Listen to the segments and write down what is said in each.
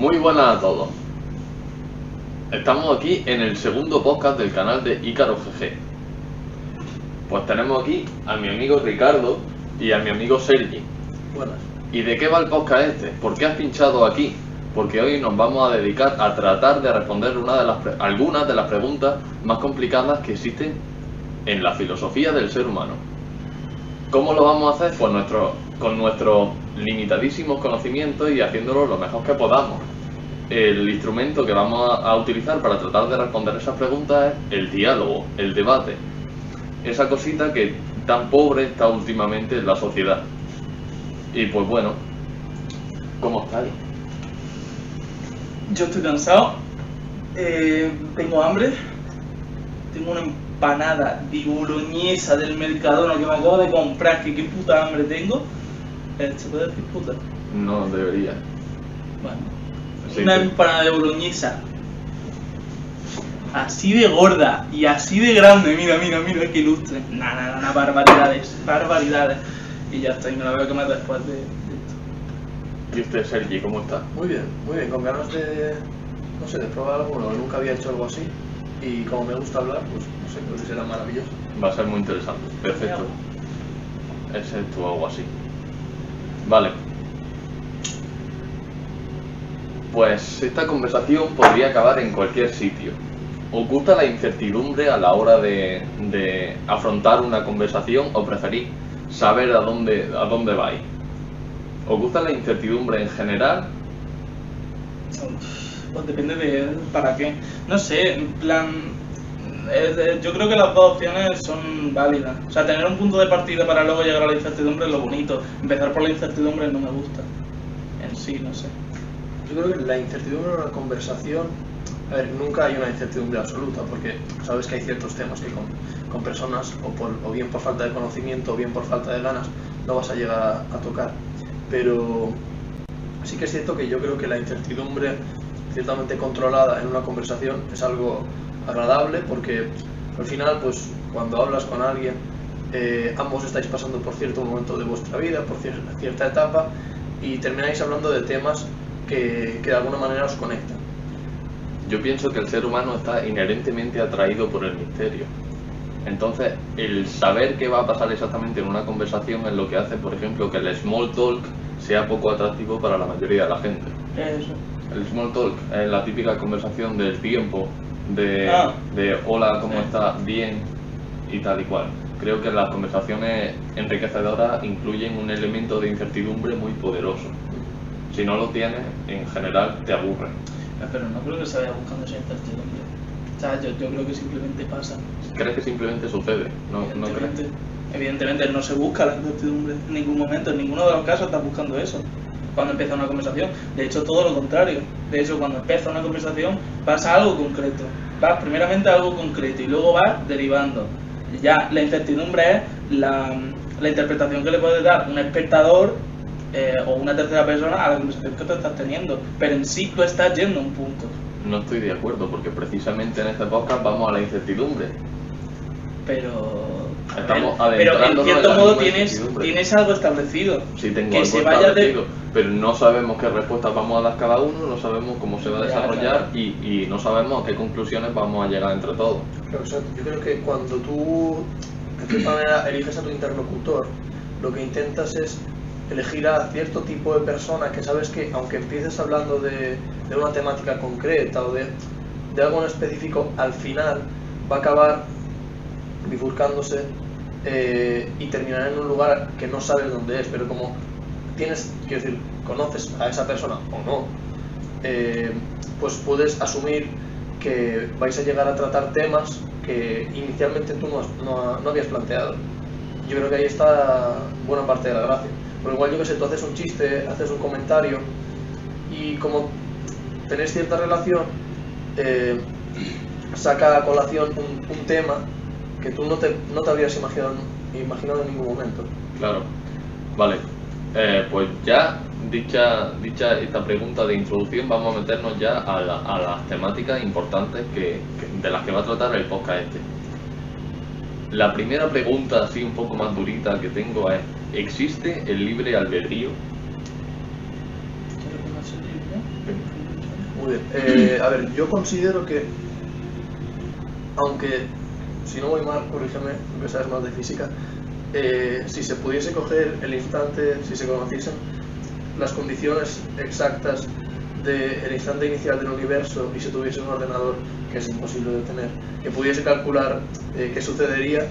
Muy buenas a todos. Estamos aquí en el segundo podcast del canal de Ícaro GG. Pues tenemos aquí a mi amigo Ricardo y a mi amigo Sergi. Buenas. ¿Y de qué va el podcast este? ¿Por qué has pinchado aquí? Porque hoy nos vamos a dedicar a tratar de responder algunas de las preguntas más complicadas que existen en la filosofía del ser humano. ¿Cómo lo vamos a hacer? Pues con nuestros limitadísimos conocimientos y haciéndolo lo mejor que podamos. El instrumento que vamos a utilizar para tratar de responder esas preguntas es el diálogo, el debate. Esa cosita que tan pobre está últimamente en la sociedad. Y pues bueno, ¿cómo estáis? Yo estoy cansado, tengo hambre, tengo una empanada de boloñesa del Mercadona que me acabo de comprar, que qué puta hambre tengo. ¿Se puede decir puta? No debería. Bueno, Sí, una sí. empanada de boloñesa así de gorda y así de grande, mira qué ilustre. Nah, barbaridades. Y ya está, y me la voy a comer después de esto. ¿Y usted, Sergi, cómo está? Muy bien, con ganas de, no sé, de probar algo nuevo. Nunca había hecho algo así y como me gusta hablar, pues no sé, creo que será maravilloso. Va a ser muy interesante. Perfecto. Ese es tu algo así. Vale. Pues esta conversación podría acabar en cualquier sitio. ¿Os gusta la incertidumbre a la hora de afrontar una conversación o preferís saber a dónde vais? ¿Os gusta la incertidumbre en general? Pues depende de para qué. No sé, en plan, yo creo que las dos opciones son válidas. O sea, tener un punto de partida para luego llegar a la incertidumbre es lo bonito. Empezar por la incertidumbre no me gusta. En sí, no sé. Yo creo que la incertidumbre en una conversación, a ver, nunca hay una incertidumbre absoluta, porque sabes que hay ciertos temas que con personas, o bien por falta de conocimiento, o bien por falta de ganas, no vas a llegar a tocar. Pero sí que es cierto que yo creo que la incertidumbre ciertamente controlada en una conversación es algo agradable, porque al final, pues cuando hablas con alguien, ambos estáis pasando por cierto momento de vuestra vida, por cierta etapa, y termináis hablando de temas que de alguna manera os conectan. Yo pienso que el ser humano está inherentemente atraído por el misterio. Entonces, el saber qué va a pasar exactamente en una conversación es lo que hace, por ejemplo, que el small talk sea poco atractivo para la mayoría de la gente. Eso. El small talk es la típica conversación del tiempo, de hola, ¿cómo Sí. estás? Bien, y tal y cual. Creo que las conversaciones enriquecedoras incluyen un elemento de incertidumbre muy poderoso. Si no lo tienes, en general te aburre. Pero no creo que se vaya buscando esa incertidumbre. O sea, yo creo que simplemente pasa. ¿Crees que simplemente sucede? ¿No crees? Evidentemente no se busca la incertidumbre en ningún momento, en ninguno de los casos estás buscando eso cuando empieza una conversación. De hecho, todo lo contrario. De hecho, cuando empieza una conversación pasa algo concreto. Vas primeramente a algo concreto y luego vas derivando. Ya la incertidumbre es la interpretación que le puede dar un espectador o una tercera persona a la conversación que tú estás teniendo. Pero en sí tú estás yendo a un punto. No estoy de acuerdo, porque precisamente en este podcast vamos a la incertidumbre. Pero Estamos pero en adentrándonos cierto en la modo misma tienes incertidumbre. algo establecido. Sí, tengo que algo se vaya establecido, pero no sabemos qué respuestas vamos a dar cada uno, no sabemos cómo se va a Ya, desarrollar claro. y no sabemos a qué conclusiones vamos a llegar entre todos. Pero, o sea, yo creo que cuando tú, de cierta manera, eliges a tu interlocutor, lo que intentas es elegir a cierto tipo de persona que sabes que, aunque empieces hablando de una temática concreta o de algo en específico, al final va a acabar bifurcándose y terminará en un lugar que no sabes dónde es, pero como quiero decir, conoces a esa persona o no, pues puedes asumir que vais a llegar a tratar temas que inicialmente tú no habías planteado. Yo creo que ahí está buena parte de la gracia. Pero igual, yo que sé, tú haces un chiste, haces un comentario y como tenéis cierta relación, saca a colación un tema que tú no te habrías imaginado en ningún momento. Claro. Vale. Pues ya dicha esta pregunta de introducción, vamos a meternos ya a las temáticas importantes de las que va a tratar el podcast este. La primera pregunta, así un poco más durita, que tengo es: ¿existe el libre albedrío? Muy bien. A ver, yo considero que, aunque, si no voy mal, corrígeme, porque sabes más de física, si se pudiese coger el instante, si se conociesen las condiciones exactas del instante inicial del universo y se tuviese un ordenador, que es imposible de tener, que pudiese calcular qué sucedería,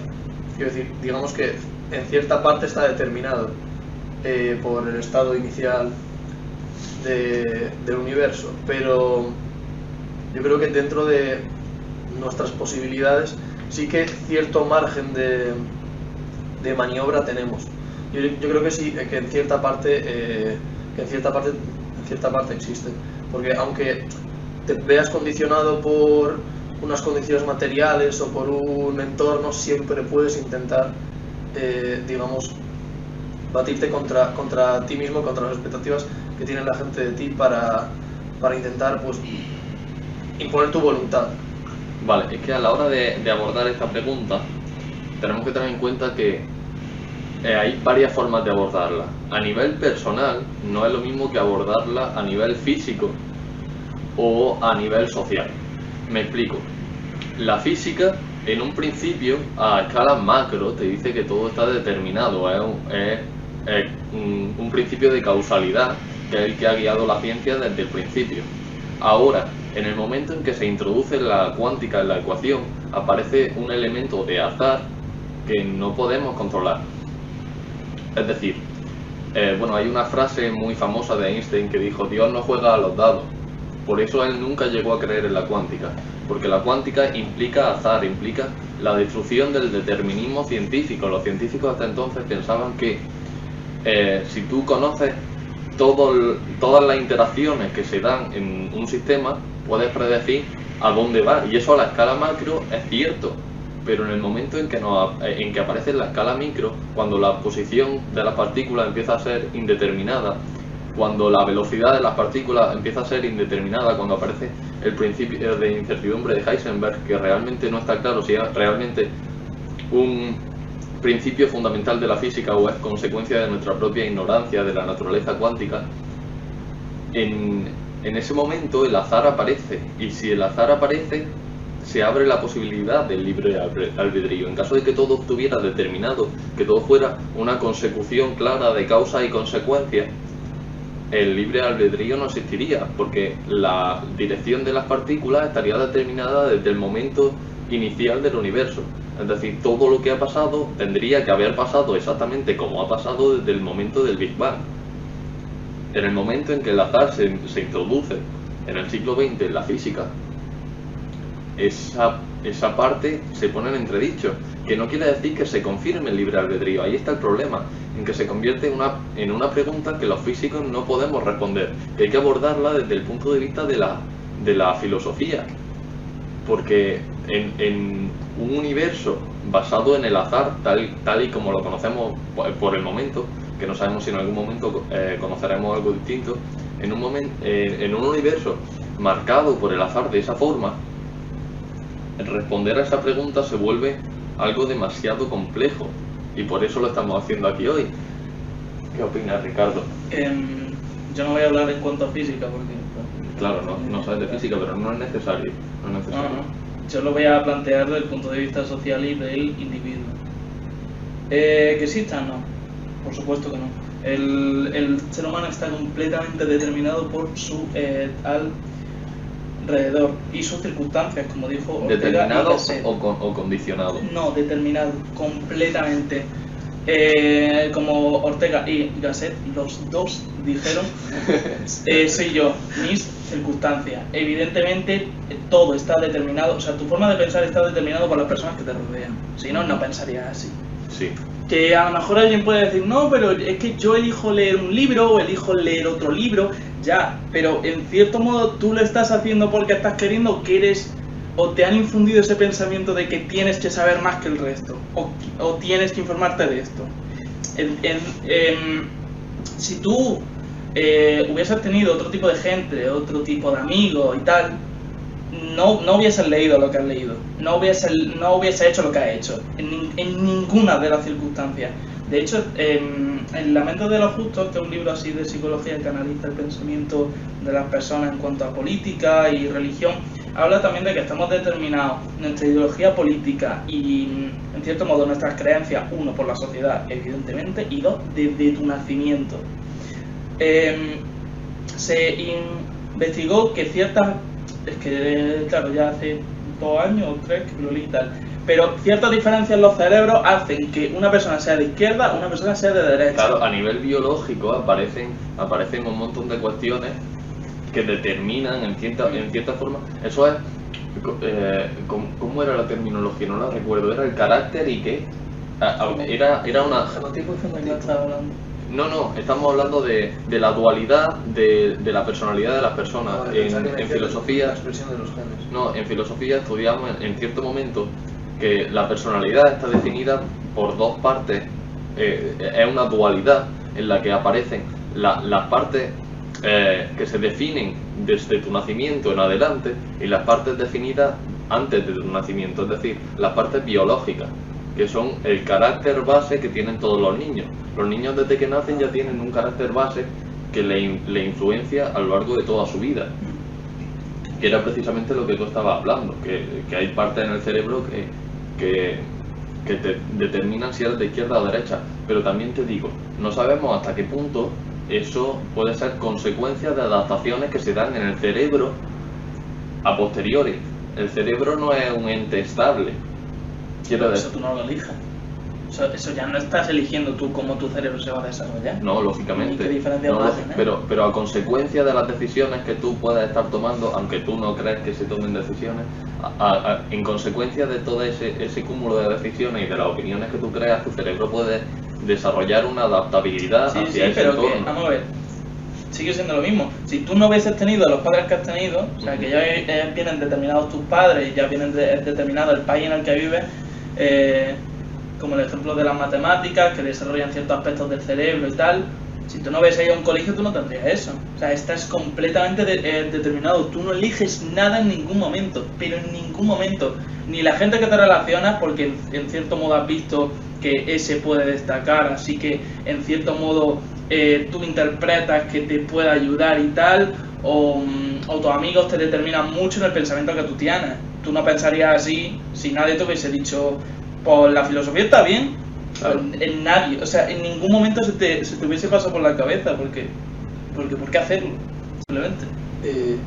quiero decir, digamos que en cierta parte está determinado por el estado inicial del universo, pero yo creo que dentro de nuestras posibilidades sí que cierto margen de maniobra tenemos. Yo creo que sí, que en cierta parte existe, porque aunque te veas condicionado por unas condiciones materiales o por un entorno, siempre puedes intentar, digamos, batirte contra ti mismo, contra las expectativas que tiene la gente de ti para intentar, pues, imponer tu voluntad. Vale, es que a la hora de abordar esta pregunta tenemos que tener en cuenta que hay varias formas de abordarla. A nivel personal no es lo mismo que abordarla a nivel físico o a nivel social. Me explico. La física, en un principio, a escala macro, te dice que todo está determinado, es un principio de causalidad, que es el que ha guiado la ciencia desde el principio. Ahora, en el momento en que se introduce la cuántica en la ecuación, aparece un elemento de azar que no podemos controlar. Es decir, bueno, hay una frase muy famosa de Einstein que dijo: Dios no juega a los dados. Por eso él nunca llegó a creer en la cuántica, porque la cuántica implica azar, implica la destrucción del determinismo científico. Los científicos hasta entonces pensaban que si tú conoces todas las interacciones que se dan en un sistema, puedes predecir a dónde va, y eso a la escala macro es cierto, pero en el momento en que aparece en la escala micro, cuando la posición de las partículas empieza a ser indeterminada, cuando la velocidad de las partículas empieza a ser indeterminada, cuando aparece el principio de incertidumbre de Heisenberg, que realmente no está claro si es realmente un principio fundamental de la física o es consecuencia de nuestra propia ignorancia de la naturaleza cuántica, en ese momento el azar aparece, y si el azar aparece, se abre la posibilidad del libre albedrío. En caso de que todo estuviera determinado, que todo fuera una consecución clara de causa y consecuencia, el libre albedrío no existiría, porque la dirección de las partículas estaría determinada desde el momento inicial del universo. Es decir, todo lo que ha pasado tendría que haber pasado exactamente como ha pasado desde el momento del Big Bang. En el momento en que el azar se introduce en el siglo XX en la física, esa parte se pone en entredicho, que no quiere decir que se confirme el libre albedrío. Ahí está el problema, en que se convierte en una pregunta que los físicos no podemos responder, que hay que abordarla desde el punto de vista de la filosofía, porque en un universo basado en el azar, tal y como lo conocemos por el momento, que no sabemos si en algún momento conoceremos algo distinto, en un universo marcado por el azar de esa forma, responder a esa pregunta se vuelve algo demasiado complejo, y por eso lo estamos haciendo aquí hoy. ¿Qué opinas, Ricardo? Yo no voy a hablar en cuanto a física, porque... Claro, no sabes de física, pero no es necesario. No. Yo lo voy a plantear desde el punto de vista social y del individuo. ¿Que exista? No. Por supuesto que no. El ser humano está completamente determinado por su alrededor y sus circunstancias, como dijo Ortega. ¿Determinado o condicionado? No, determinado, completamente. Como Ortega y Gasset, los dos dijeron, soy yo, mis circunstancias. Evidentemente todo está determinado, o sea, tu forma de pensar está determinado por las personas que te rodean, si no, no pensarías así. Sí. Que a lo mejor alguien puede decir, no, pero es que yo elijo leer un libro o elijo leer otro libro, ya, pero en cierto modo tú lo estás haciendo porque estás queriendo, que eres, o te han infundido ese pensamiento de que tienes que saber más que el resto, o tienes que informarte de esto. Si tú hubieses tenido otro tipo de gente, otro tipo de amigos y tal, no hubieses leído lo que has leído, no hubiese hecho lo que has hecho, en ninguna de las circunstancias. De hecho, El lamento de los justos, que es un libro así de psicología que analiza el pensamiento de las personas en cuanto a política y religión, habla también de que estamos determinados, nuestra ideología política y, en cierto modo, nuestras creencias, uno, por la sociedad, evidentemente, y dos, desde tu nacimiento. Se investigó que claro, ya hace 2 años o 3 que lo leí y tal, pero ciertas diferencias en los cerebros hacen que una persona sea de izquierda o una persona sea de derecha. Claro, a nivel biológico aparecen un montón de cuestiones que determinan en cierta forma. Eso es, ¿cómo era la terminología? No la recuerdo. Era el carácter y qué. Era una... Genotipo y ¿De qué fenotipo. estás hablando? No, estamos hablando de la dualidad de la personalidad de las personas. Vale, pensaba que me En decías filosofía... la expresión de los genes. No, en filosofía estudiamos en cierto momento que la personalidad está definida por 2 partes, es una dualidad en la que aparecen las partes que se definen desde tu nacimiento en adelante y las partes definidas antes de tu nacimiento, es decir, las partes biológicas, que son el carácter base que tienen todos los niños. Los niños desde que nacen ya tienen un carácter base que le influencia a lo largo de toda su vida. Que era precisamente lo que tú estabas hablando, que hay partes en el cerebro que te determinan si eres de izquierda o derecha. Pero también te digo, no sabemos hasta qué punto eso puede ser consecuencia de adaptaciones que se dan en el cerebro a posteriori. El cerebro no es un ente estable. Quiero Eso decir, tú no lo elijas. Eso ya no estás eligiendo tú cómo tu cerebro se va a desarrollar. no, lógicamente. ¿Y qué diferencia no, va a tener? pero a consecuencia de las decisiones que tú puedas estar tomando, aunque tú no crees que se tomen decisiones, en consecuencia de todo ese cúmulo de decisiones y de las opiniones que tú creas, tu cerebro puede desarrollar una adaptabilidad Sí, hacia ese pero entorno. que, vamos a ver, sigue siendo lo mismo. Si tú no hubieses tenido a los padres que has tenido, o sea, que ya vienen determinados tus padres y ya vienen determinado el país en el que vives, como el ejemplo de las matemáticas, que desarrollan ciertos aspectos del cerebro y tal, si tú no hubieses ido a un colegio, tú no tendrías eso. O sea, estás completamente determinado. Tú no eliges nada en ningún momento, pero en ningún momento. Ni la gente que te relacionas, porque en cierto modo has visto que ese puede destacar, así que en cierto modo tú interpretas que te puede ayudar y tal, o tus amigos te determinan mucho en el pensamiento que tú tienes. Tú no pensarías así si nadie te hubiese dicho, pues la filosofía está bien. Claro. En nadie, o sea, en ningún momento se te hubiese pasado por la cabeza, porque ¿por qué hacerlo? Simplemente.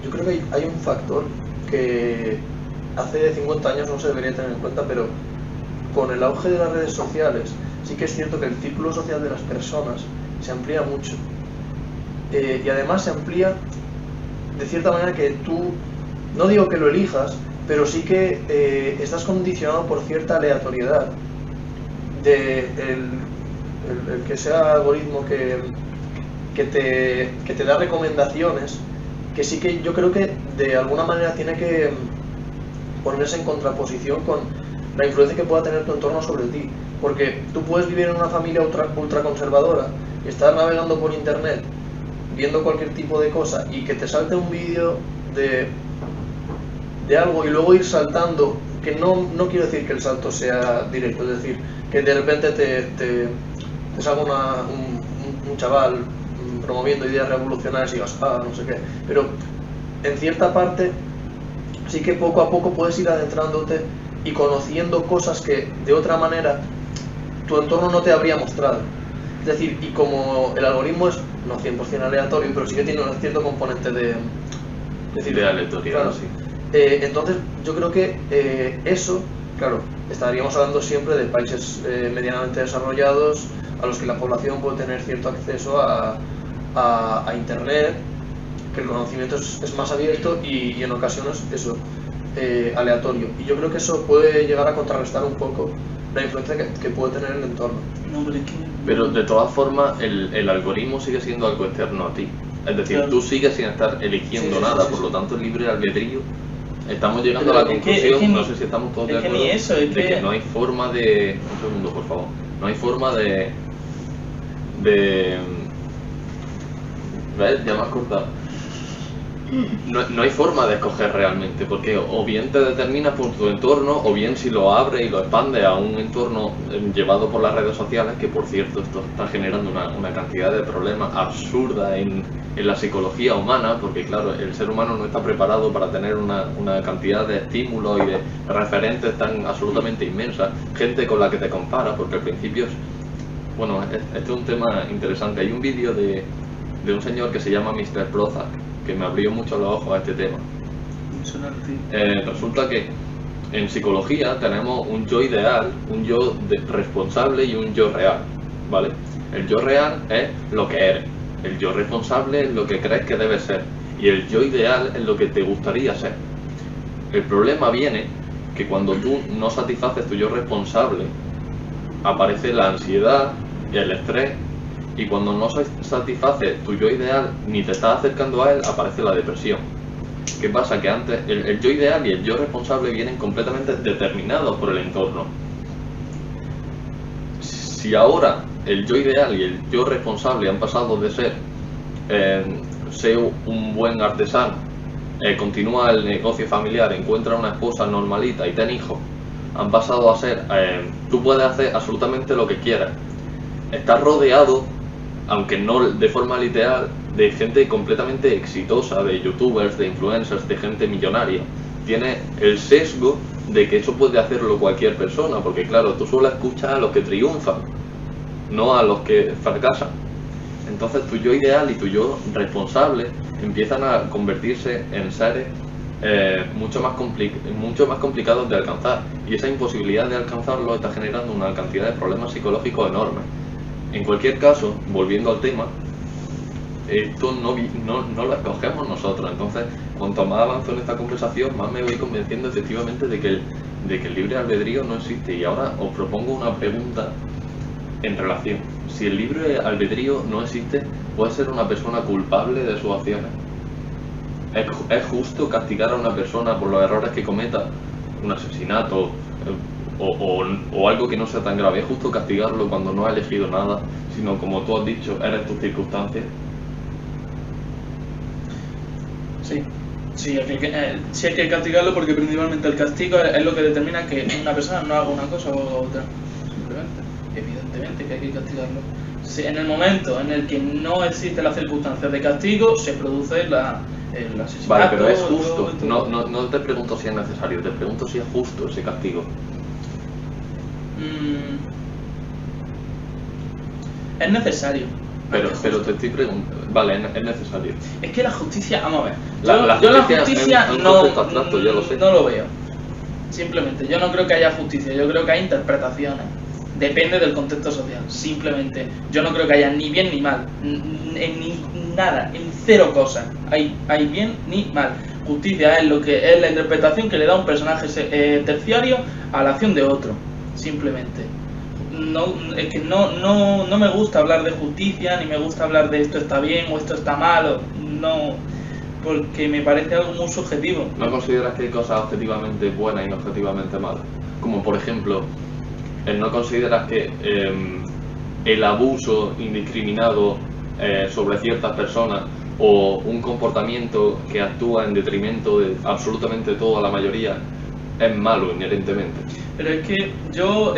Yo creo que hay un factor que hace 50 años no se debería tener en cuenta, pero con el auge de las redes sociales sí que es cierto que el círculo social de las personas se amplía mucho. Y además se amplía de cierta manera que tú, no digo que lo elijas, pero sí que estás condicionado por cierta aleatoriedad de el que sea algoritmo que te da recomendaciones, que sí que yo creo que de alguna manera tiene que ponerse en contraposición con la influencia que pueda tener tu entorno sobre ti, porque tú puedes vivir en una familia ultra conservadora, estar navegando por internet viendo cualquier tipo de cosa y que te salte un vídeo de algo y luego ir saltando, que no quiero decir que el salto sea directo, es decir, que de repente te salga un chaval promoviendo ideas revolucionarias y digas, no sé qué, pero en cierta parte sí que poco a poco puedes ir adentrándote y conociendo cosas que de otra manera tu entorno no te habría mostrado. Es decir, y como el algoritmo es no 100% aleatorio, pero sí que tiene un cierto componente de aleatoriedad, claro, sí. Entonces yo creo que eso, claro, estaríamos hablando siempre de países medianamente desarrollados a los que la población puede tener cierto acceso a internet, que el conocimiento es más abierto y en ocasiones eso, aleatorio. Y yo creo que eso puede llegar a contrarrestar un poco la influencia que puede tener el entorno. No, pero es que... Pero de todas formas, el algoritmo sigue siendo algo externo a ti. Es decir, Claro. tú sigues sin estar eligiendo Sí, sí, nada, sí, por sí. lo tanto el libre albedrío. Estamos llegando Pero a la es que- conclusión, es que no ni- sé si estamos todos de es que acuerdo, ni eso, es de que- que no hay forma de... Un segundo, por favor. No hay forma de... ¿Ves? Ya me has cortado. no hay forma de escoger realmente, porque o bien te determinas por tu entorno, o bien si lo abres y lo expandes a un entorno llevado por las redes sociales, que por cierto esto está generando una cantidad de problemas absurda en la psicología humana, porque claro, el ser humano no está preparado para tener una cantidad de estímulos y de referentes tan absolutamente inmensa, gente con la que te comparas, porque al principio bueno, este es un tema interesante. Hay un vídeo de un señor que se llama Mr. Prozac, que me abrió mucho los ojos a este tema. Resulta que en psicología tenemos un yo ideal, un yo responsable y un yo real, ¿vale? El yo real es lo que eres, el yo responsable es lo que crees que debes ser y el yo ideal es lo que te gustaría ser. El problema viene que cuando tú no satisfaces tu yo responsable, aparece la ansiedad y el estrés, y cuando no satisfaces tu yo ideal ni te estás acercando a él, aparece la depresión. ¿Qué pasa? Que antes el yo ideal y el yo responsable vienen completamente determinados por el entorno. Si ahora el yo ideal y el yo responsable han pasado de ser ser un buen artesano, continúa el negocio familiar, encuentra una esposa normalita y ten hijos, han pasado a ser tú puedes hacer absolutamente lo que quieras, estás rodeado, aunque no de forma literal, de gente completamente exitosa, de youtubers, de influencers, de gente millonaria. Tiene el sesgo de que eso puede hacerlo cualquier persona, porque claro, tú solo escuchas a los que triunfan, no a los que fracasan. Entonces tu yo ideal y tu yo responsable empiezan a convertirse en seres mucho más complicados de alcanzar, y esa imposibilidad de alcanzarlo está generando una cantidad de problemas psicológicos enormes. En cualquier caso, volviendo al tema, esto no lo escogemos nosotros. Entonces, cuanto más avanzo en esta conversación, más me voy convenciendo efectivamente de que el libre albedrío no existe. Y ahora os propongo una pregunta en relación. Si el libre albedrío no existe, ¿puede ser una persona culpable de sus acciones? ¿Es justo castigar a una persona por los errores que cometa? Un asesinato o algo que no sea tan grave. ¿Es justo castigarlo cuando no ha elegido nada, sino, como tú has dicho, eres tus circunstancias? Sí, hay que castigarlo, porque principalmente el castigo es lo que determina que una persona no haga una cosa o otra. Simplemente, evidentemente que hay que castigarlo. Si en el momento en el que no existe la circunstancia de castigo, se produce el asesinato. Vale, pero es justo. No te pregunto si es necesario, te pregunto si es justo ese castigo. Es necesario. Pero te estoy preguntando. Vale, es necesario. Es que la justicia, vamos a ver. Yo la justicia no lo veo. Simplemente, yo no creo que haya justicia, yo creo que hay interpretaciones. Depende del contexto social. Simplemente, yo no creo que haya ni bien ni mal. Nada, en cero cosas. Hay bien ni mal. Justicia es lo que es la interpretación que le da un personaje terciario a la acción de otro. Simplemente. Es que no me gusta hablar de justicia, ni me gusta hablar de esto está bien o esto está mal, no, porque me parece algo muy subjetivo. ¿No consideras que hay cosas objetivamente buenas y objetivamente malas? Como por ejemplo, ¿no consideras que el abuso indiscriminado sobre ciertas personas o un comportamiento que actúa en detrimento de absolutamente toda la mayoría es malo inherentemente? Pero es que yo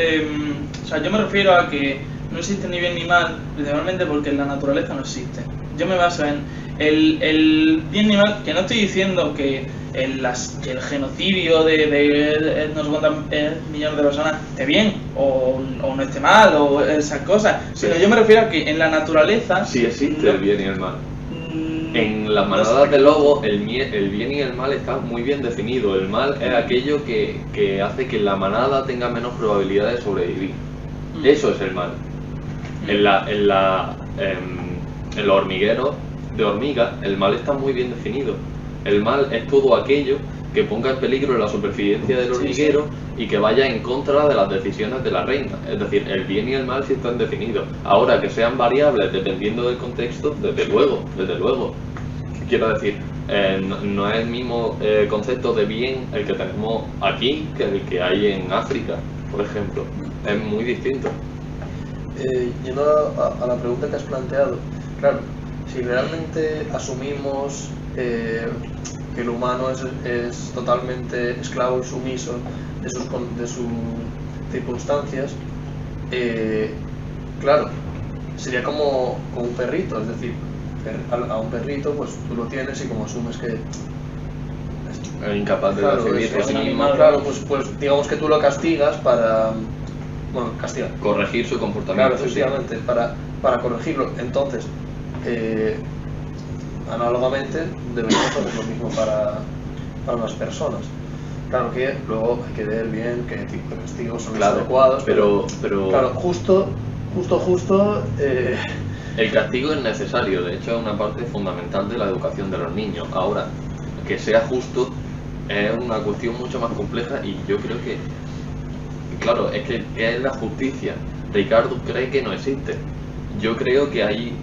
me refiero a que no existe ni bien ni mal, principalmente porque en la naturaleza no existe. Yo me baso en el bien ni mal, que no estoy diciendo que el genocidio de no sé cuántas millones de personas esté bien o no esté mal o esas cosas, sino yo me refiero a que en la naturaleza sí existe el bien y el mal. En las manadas de lobos el bien y el mal está muy bien definido. El mal es aquello que hace que la manada tenga menos probabilidad de sobrevivir. Eso es el mal. En los hormigueros de hormigas el mal está muy bien definido. El mal es todo aquello que ponga en peligro la supervivencia del hormiguero y que vaya en contra de las decisiones de la reina. Es decir, el bien y el mal sí están definidos. Ahora, que sean variables dependiendo del contexto, desde luego. Quiero decir, no es el mismo concepto de bien el que tenemos aquí que el que hay en África, por ejemplo. Es muy distinto. Yendo a la pregunta que has planteado, claro, si realmente asumimos que el humano es totalmente esclavo y sumiso de sus circunstancias, claro, sería como un perrito, es decir, a un perrito pues tú lo tienes y como asumes que Es incapaz de claro, decidir por es sí un mismo, animal. claro, pues digamos que tú lo castigas para, bueno, castigar, corregir su comportamiento. claro, efectivamente, para corregirlo. Entonces, análogamente, deberíamos hacer lo mismo para las personas. Claro que luego hay que ver bien qué tipo de castigos son los Claro, adecuados, pero claro, justo, el castigo es necesario, de hecho es una parte fundamental de la educación de los niños. Ahora, que sea justo es una cuestión mucho más compleja y yo creo que, claro, es que ¿qué es la justicia? Ricardo cree que no existe. Yo creo que hay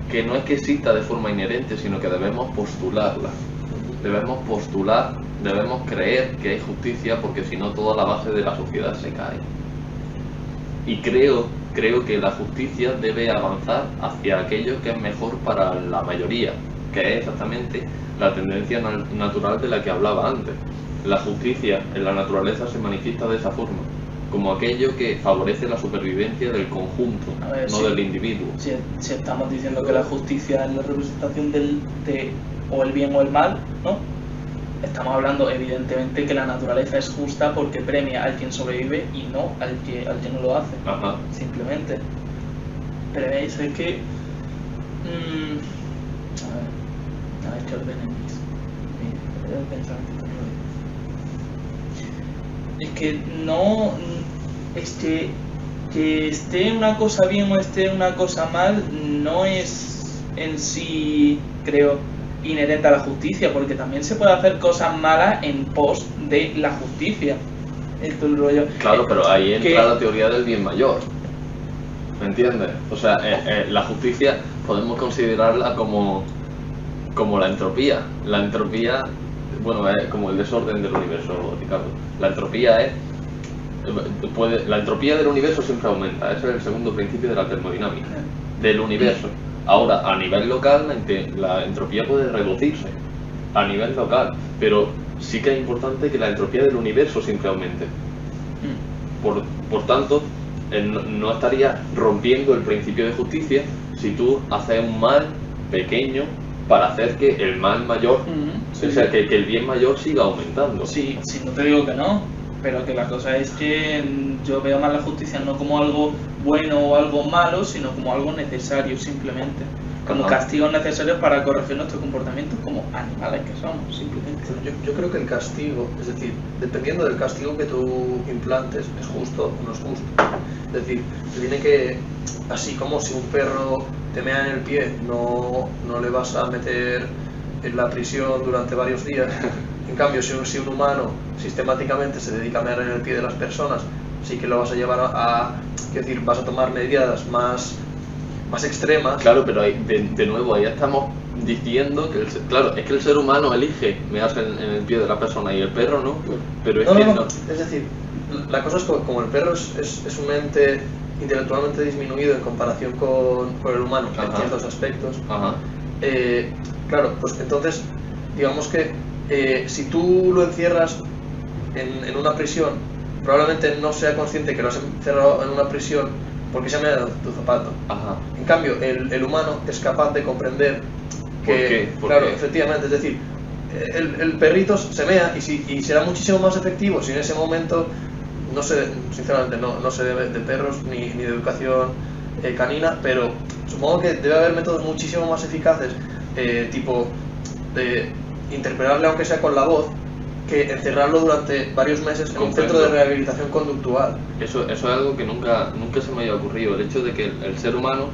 que no es que exista de forma inherente, sino que debemos postularla. Debemos postular, debemos creer que hay justicia, porque si no toda la base de la sociedad se cae. Y creo que la justicia debe avanzar hacia aquello que es mejor para la mayoría, que es exactamente la tendencia natural de la que hablaba antes. La justicia en la naturaleza se manifiesta de esa forma, como aquello que favorece la supervivencia del conjunto, A ver, no sí. del individuo. Si estamos diciendo que la justicia es la representación o el bien o el mal, ¿no? Estamos hablando evidentemente que la naturaleza es justa porque premia al quien sobrevive y no al que no lo hace. Ajá. Simplemente. Pero veis, es que... a ver, que ordenen mis pensamientos. Es que no... que esté una cosa bien o esté una cosa mal no es en sí, creo, inherente a la justicia, porque también se puede hacer cosas malas en pos de la justicia. Esto es el rollo. Claro, pero ahí entra que- la teoría del bien mayor. ¿Me entiendes? O sea, la justicia podemos considerarla como la entropía. La entropía, bueno, es como el desorden del universo, Ricardo. La entropía es... la entropía del universo siempre aumenta. Ese es el segundo principio de la termodinámica. Del universo. Ahora, a nivel local, la entropía puede reducirse. A nivel local. Pero sí que es importante que la entropía del universo siempre aumente. Por tanto, no estaría rompiendo el principio de justicia si tú haces un mal pequeño para hacer que el mal mayor, Sí, o sea, que el bien mayor siga aumentando. Sí, sí, no te digo que no, pero que la cosa es que yo veo más la justicia no como algo bueno o algo malo, sino como algo necesario simplemente. Como Ajá. castigos necesarios para corregir nuestros comportamientos como animales que somos, simplemente. yo creo que el castigo, es decir, dependiendo del castigo que tú implantes, es justo o no es justo. Es decir, te tiene que, así como si un perro te mea en el pie, no le vas a meter en la prisión durante varios días. En cambio, si un humano sistemáticamente se dedica a mear en el pie de las personas, sí que lo vas a llevar quiero decir, vas a tomar medidas más extremas. Claro, pero ahí, de nuevo, ahí estamos diciendo que claro, es que el ser humano elige mearse en el pie de la persona y el perro no, pero es que no. Es decir, la cosa es que como el perro es un ente intelectualmente disminuido en comparación con el humano en Ajá. ciertos aspectos, Ajá. claro, pues entonces digamos que si tú lo encierras en una prisión, probablemente no sea consciente que lo has encerrado en una prisión porque se ha meado tu zapato. Ajá. En cambio, el humano es capaz de comprender que, ¿Por qué? ¿Por claro, qué? efectivamente, es decir, el perrito se mea y será muchísimo más efectivo si en ese momento, no sé, sinceramente no sé de perros ni de educación canina, pero supongo que debe haber métodos muchísimo más eficaces, tipo de interpelarle aunque sea con la voz, que encerrarlo durante varios meses en un centro de rehabilitación conductual. Eso es algo que nunca se me había ocurrido, el hecho de que el ser humano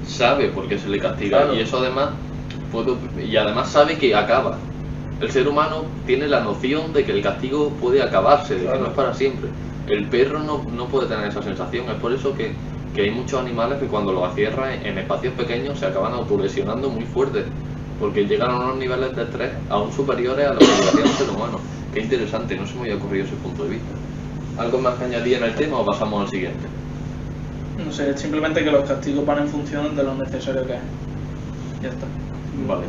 sabe por qué se le castiga, Claro. y eso además además sabe que acaba. El ser humano tiene la noción de que el castigo puede acabarse, de que Claro. no es para siempre. El perro no puede tener esa sensación, es por eso que hay muchos animales que cuando los encierran en espacios pequeños se acaban autolesionando muy fuerte, porque llegan a unos niveles de estrés aún superiores a lo que llegaría un ser humano. Qué interesante, no se me había ocurrido ese punto de vista. ¿Algo más que añadir en el tema o pasamos al siguiente? No sé, simplemente que los castigos van en función de lo necesario que es. Ya está. Vale.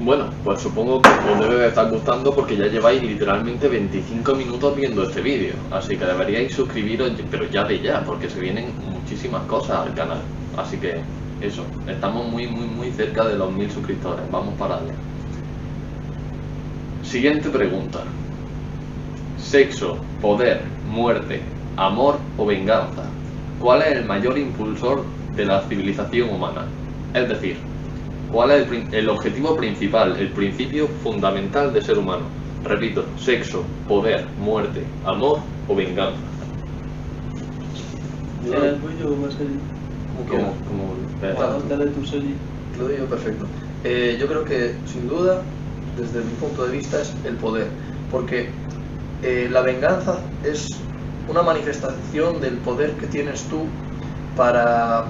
Bueno, pues supongo que os debe de estar gustando porque ya lleváis literalmente 25 minutos viendo este vídeo. Así que deberíais suscribiros, pero ya de ya, porque se vienen muchísimas cosas al canal. Así que eso, estamos muy cerca de los 1000 suscriptores. Vamos para allá. Siguiente pregunta. Sexo, poder, muerte, amor o venganza. ¿Cuál es el mayor impulsor de la civilización humana? Es decir, ¿cuál es el objetivo principal, el principio fundamental del ser humano? Repito, sexo, poder, muerte, amor o venganza. ¿Será el tuyo o va a ser? Dale tu serie. Lo digo perfecto. Yo creo que, sin duda, desde mi punto de vista, es el poder. Porque la venganza es una manifestación del poder que tienes tú para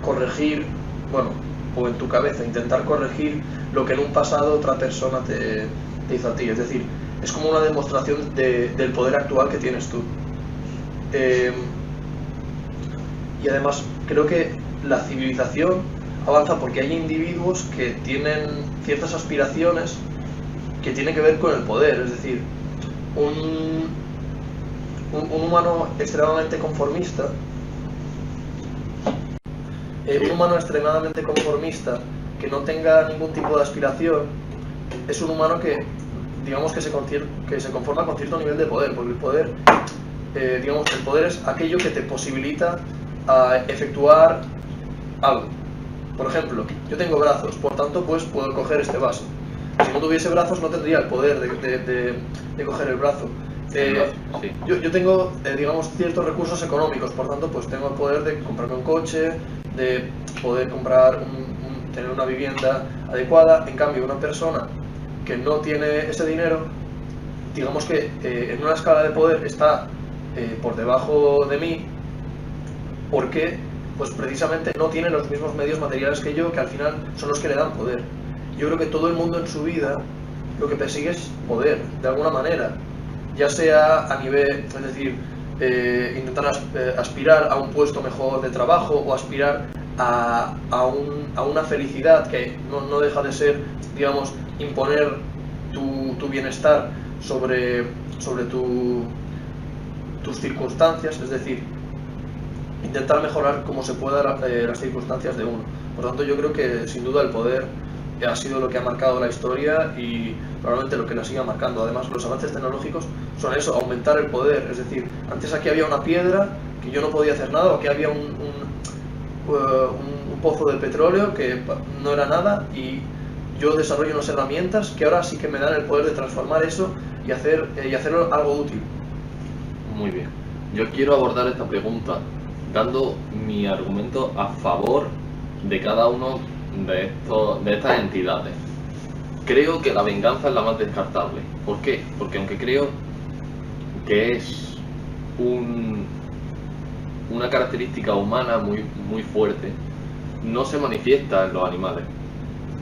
corregir, bueno, o en tu cabeza, intentar corregir lo que en un pasado otra persona te hizo a ti. Es decir, es como una demostración del poder actual que tienes tú. Y además, creo que la civilización avanza porque hay individuos que tienen ciertas aspiraciones que tienen que ver con el poder. Es decir, un humano extremadamente conformista, que no tenga ningún tipo de aspiración, es un humano que, digamos, que se conforma con cierto nivel de poder, porque el poder, el poder es aquello que te posibilita efectuar algo. Por ejemplo, yo tengo brazos, por tanto, pues puedo coger este vaso. Si no tuviese brazos, no tendría el poder de coger el brazo. Sí. Yo tengo, digamos, ciertos recursos económicos, por tanto, pues tengo el poder de comprarme un coche, de poder comprar tener una vivienda adecuada. En cambio, una persona que no tiene ese dinero, digamos que en una escala de poder está por debajo de mí, porque pues precisamente no tiene los mismos medios materiales que yo, que al final son los que le dan poder. Yo creo que todo el mundo en su vida lo que persigue es poder, de alguna manera, ya sea a nivel, es decir, intentar aspirar a un puesto mejor de trabajo o aspirar a una felicidad que no deja de ser, digamos, imponer tu bienestar sobre tus circunstancias, es decir, intentar mejorar como se pueda las circunstancias de uno. Por tanto, yo creo que sin duda el poder ha sido lo que ha marcado la historia y probablemente lo que la siga marcando. Además, los avances tecnológicos son eso, aumentar el poder. Es decir, antes aquí había una piedra que yo no podía hacer nada, o aquí había un pozo de petróleo que no era nada, y yo desarrollo unas herramientas que ahora sí que me dan el poder de transformar eso y hacerlo algo útil. Muy bien. Yo quiero abordar esta pregunta dando mi argumento a favor de cada uno de estas entidades. Creo que la venganza es la más descartable. ¿Por qué? Porque aunque creo que es una característica humana muy fuerte, no se manifiesta en los animales.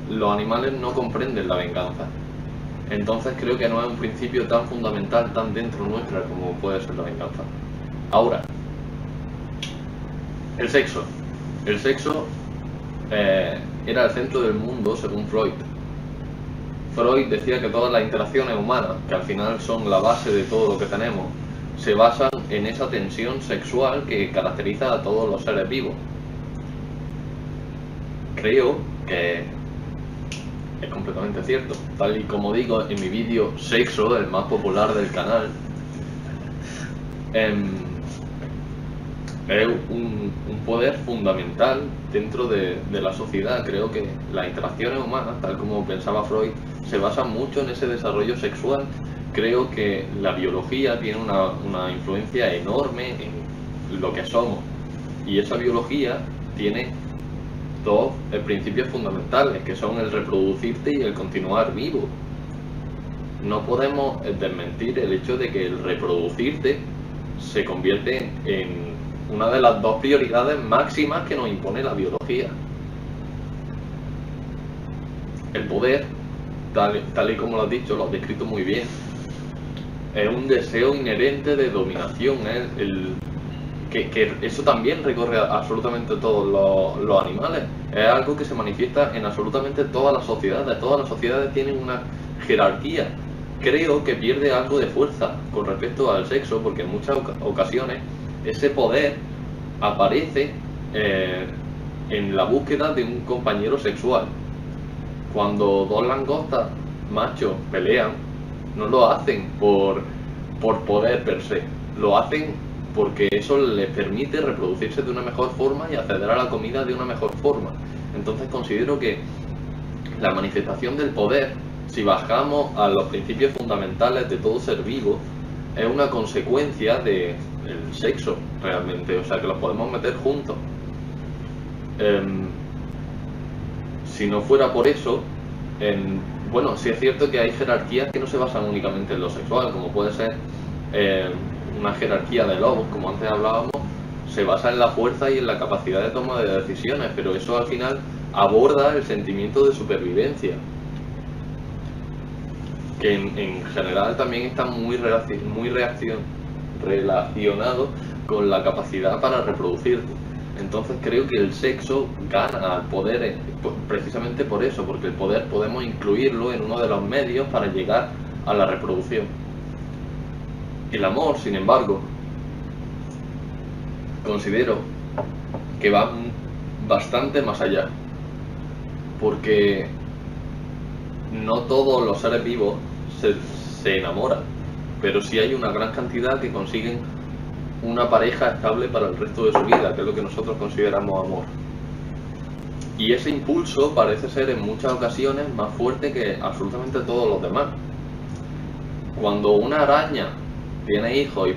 Los animales no comprenden la venganza. Entonces creo que no es un principio tan fundamental, tan dentro nuestra como puede ser la venganza. Ahora, el sexo. El sexo era el centro del mundo según Freud. Freud decía que todas las interacciones humanas, que al final son la base de todo lo que tenemos, se basan en esa tensión sexual que caracteriza a todos los seres vivos. Creo que es completamente cierto. Tal y como digo en mi vídeo Sexo, el más popular del canal, es un poder fundamental dentro de la sociedad. Creo que las interacciones humanas, tal como pensaba Freud, se basan mucho en ese desarrollo sexual. Creo que la biología tiene una influencia enorme en lo que somos, y esa biología tiene dos principios fundamentales, que son el reproducirte y el continuar vivo. No podemos desmentir el hecho de que el reproducirte se convierte en una de las dos prioridades máximas que nos impone la biología. El poder, tal y como lo has dicho, lo has descrito muy bien, es un deseo inherente de dominación, es que eso también recorre a absolutamente todos los animales. Es algo que se manifiesta en absolutamente todas las sociedades. Todas las sociedades tienen una jerarquía. Creo que pierde algo de fuerza con respecto al sexo, porque en muchas ocasiones ese poder aparece en la búsqueda de un compañero sexual. Cuando dos langostas machos pelean, no lo hacen por poder per se, lo hacen porque eso les permite reproducirse de una mejor forma y acceder a la comida de una mejor forma. Entonces considero que la manifestación del poder, si bajamos a los principios fundamentales de todo ser vivo, es una consecuencia del sexo realmente, o sea que los podemos meter juntos. Si no fuera por eso, bueno, sí es cierto que hay jerarquías que no se basan únicamente en lo sexual, como puede ser una jerarquía de lobos, como antes hablábamos, se basa en la fuerza y en la capacidad de toma de decisiones, pero eso al final aborda el sentimiento de supervivencia, que en general también está muy relacionado con la capacidad para reproducirte. Entonces creo que el sexo gana al poder precisamente por eso, porque el poder podemos incluirlo en uno de los medios para llegar a la reproducción. El amor, sin embargo, considero que va bastante más allá, porque no todos los seres vivos se enamoran, pero sí hay una gran cantidad que consiguen una pareja estable para el resto de su vida, que es lo que nosotros consideramos amor. Y ese impulso parece ser en muchas ocasiones más fuerte que absolutamente todos los demás. Cuando una araña tiene hijos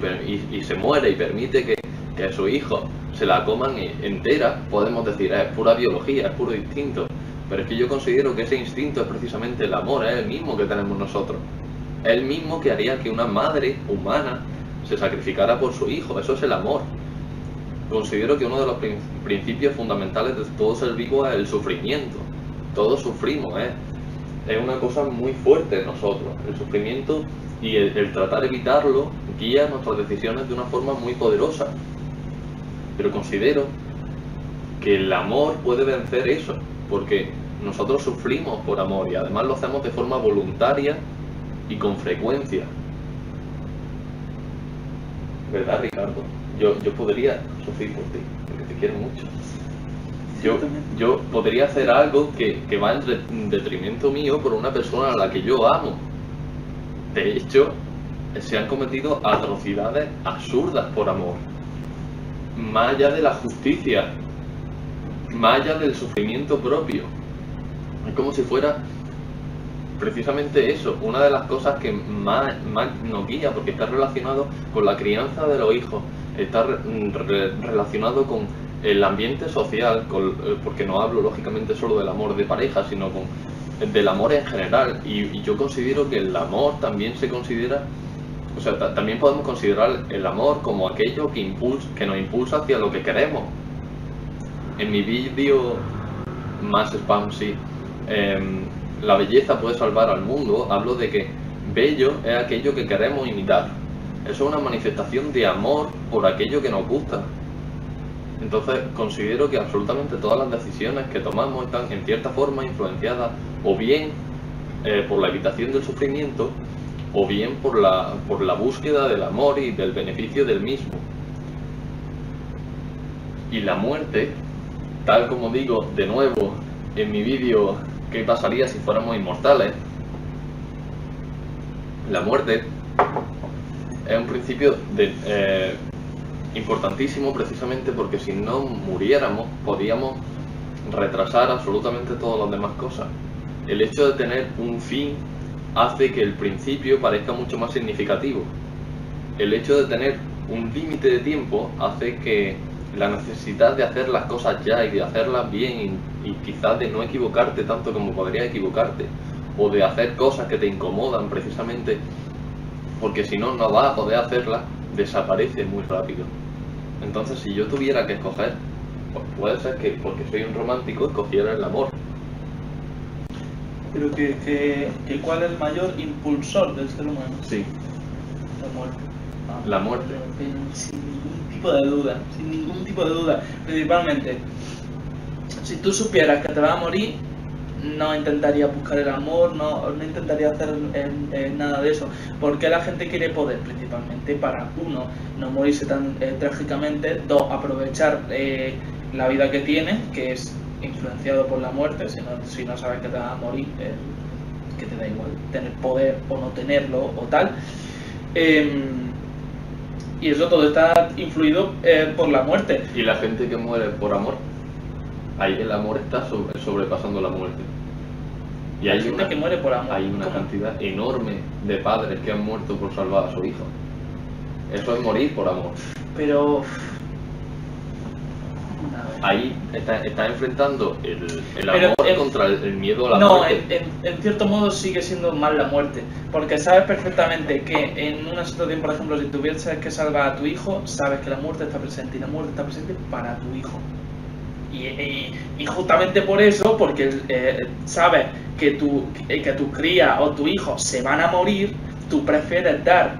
y se muere y permite que sus hijos se la coman entera, podemos decir, es pura biología, es puro instinto. Pero es que yo considero que ese instinto es precisamente el amor, es el mismo que tenemos nosotros. Es el mismo que haría que una madre humana se sacrificara por su hijo, eso es el amor. Considero que uno de los principios fundamentales de todo ser vivo es el sufrimiento. Todos sufrimos, es una cosa muy fuerte en nosotros. El sufrimiento y el tratar de evitarlo guía nuestras decisiones de una forma muy poderosa. Pero considero que el amor puede vencer eso, porque nosotros sufrimos por amor y además lo hacemos de forma voluntaria y con frecuencia. ¿Verdad, Ricardo? Yo podría sufrir por ti, porque te quiero mucho. Yo podría hacer algo que va en detrimento mío por una persona a la que yo amo. De hecho, se han cometido atrocidades absurdas por amor. Más allá de la justicia, más allá del sufrimiento propio. Es como si fuera precisamente eso, una de las cosas que más nos guía, porque está relacionado con la crianza de los hijos, está relacionado con el ambiente social, porque no hablo lógicamente solo del amor de pareja, sino del amor en general. Y yo considero que el amor también se considera, o sea, también podemos considerar el amor como aquello que nos impulsa hacia lo que queremos. En mi vídeo más spam, sí, la belleza puede salvar al mundo, hablo de que bello es aquello que queremos imitar. Eso es una manifestación de amor por aquello que nos gusta. Entonces considero que absolutamente todas las decisiones que tomamos están en cierta forma influenciadas o bien por la evitación del sufrimiento o bien por la búsqueda del amor y del beneficio del mismo. Y la muerte, tal como digo de nuevo en mi vídeo ¿qué pasaría si fuéramos inmortales? La muerte es un principio importantísimo precisamente porque si no muriéramos podíamos retrasar absolutamente todas las demás cosas. El hecho de tener un fin hace que el principio parezca mucho más significativo. El hecho de tener un límite de tiempo hace que la necesidad de hacer las cosas ya y de hacerlas bien y quizás de no equivocarte tanto como podrías equivocarte, o de hacer cosas que te incomodan precisamente porque si no vas a poder hacerlas, desaparece muy rápido. Entonces si yo tuviera que escoger, pues puede ser que porque soy un romántico escogiera el amor. Pero ¿cuál es el mayor impulsor del ser humano? Sí. La muerte. La muerte. Pero sin ningún tipo de duda, sin ningún tipo de duda. Principalmente, si tú supieras que te vas a morir, no intentarías buscar el amor, no intentarías hacer nada de eso. Porque la gente quiere poder, principalmente para, uno, no morirse tan trágicamente, dos, aprovechar la vida que tiene, que es influenciado por la muerte. Si no sabes que te vas a morir, que te da igual tener poder o no tenerlo o tal. Y eso todo está influido por la muerte. Y la gente que muere por amor, ahí el amor está sobrepasando la muerte. Y Hay gente que muere por amor. Hay una ¿Cómo? cantidad enorme de padres que han muerto por salvar a su hijo. Eso es morir por amor. Pero... Ahí está enfrentando el Pero, amor contra el miedo a la no, muerte. en cierto modo sigue siendo mal la muerte, porque sabes perfectamente que en una situación, por ejemplo, si tuvieses que salvar a tu hijo, sabes que la muerte está presente, y la muerte está presente para tu hijo. Y justamente por eso, porque sabes que tu cría o tu hijo se van a morir, tú prefieres dar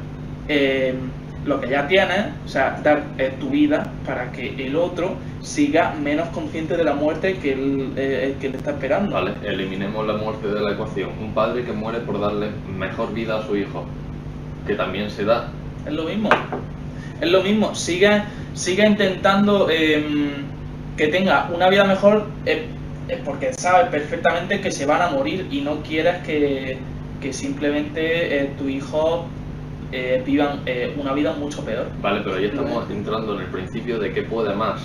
lo que ya tienes, o sea, dar tu vida para que el otro siga menos consciente de la muerte que que le está esperando. Vale, eliminemos la muerte de la ecuación. Un padre que muere por darle mejor vida a su hijo, que también se da. Es lo mismo. Es lo mismo. Siga intentando que tenga una vida mejor porque sabes perfectamente que se van a morir y no quieras que simplemente tu hijo vivan una vida mucho peor. Vale, pero ahí estamos entrando en el principio de que puede más.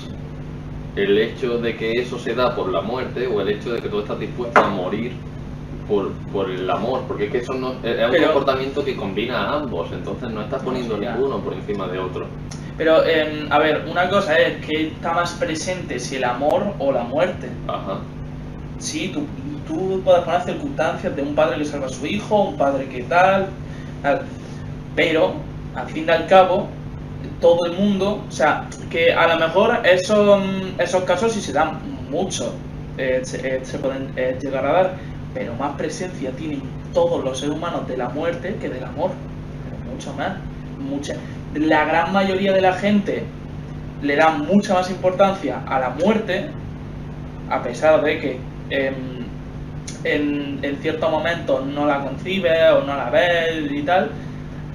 El hecho de que eso se da por la muerte o el hecho de que tú estás dispuesto a morir por el amor, porque es que eso no, es un comportamiento que combina a ambos, entonces no estás poniendo ninguno por encima de otro. Pero, a ver, una cosa es que está más presente si el amor o la muerte. Ajá. Sí, tú puedes poner circunstancias de un padre que salva a su hijo, un padre que tal, pero al fin y al cabo todo el mundo, o sea, que a lo mejor esos casos sí se dan mucho, se pueden llegar a dar, pero más presencia tienen todos los seres humanos de la muerte que del amor, pero mucho más, la gran mayoría de la gente le da mucha más importancia a la muerte, a pesar de que en ciertos momentos no la concibe o no la ve y tal,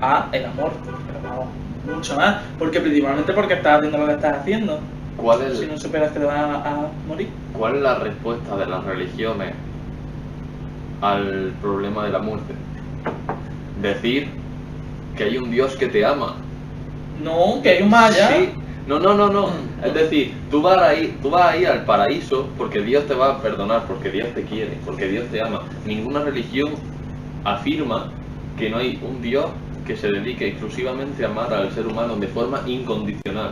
a el amor, pero vamos, mucho más, principalmente porque estás haciendo lo que estás haciendo. Si no superas que te van a morir. ¿Cuál es la respuesta de las religiones al problema de la muerte? Decir que hay un Dios que te ama. No, que hay un más allá. Sí. No. Es decir, tú vas a ir al paraíso porque Dios te va a perdonar, porque Dios te quiere, porque Dios te ama. Ninguna religión afirma que no hay un Dios que se dedique exclusivamente a amar al ser humano de forma incondicional.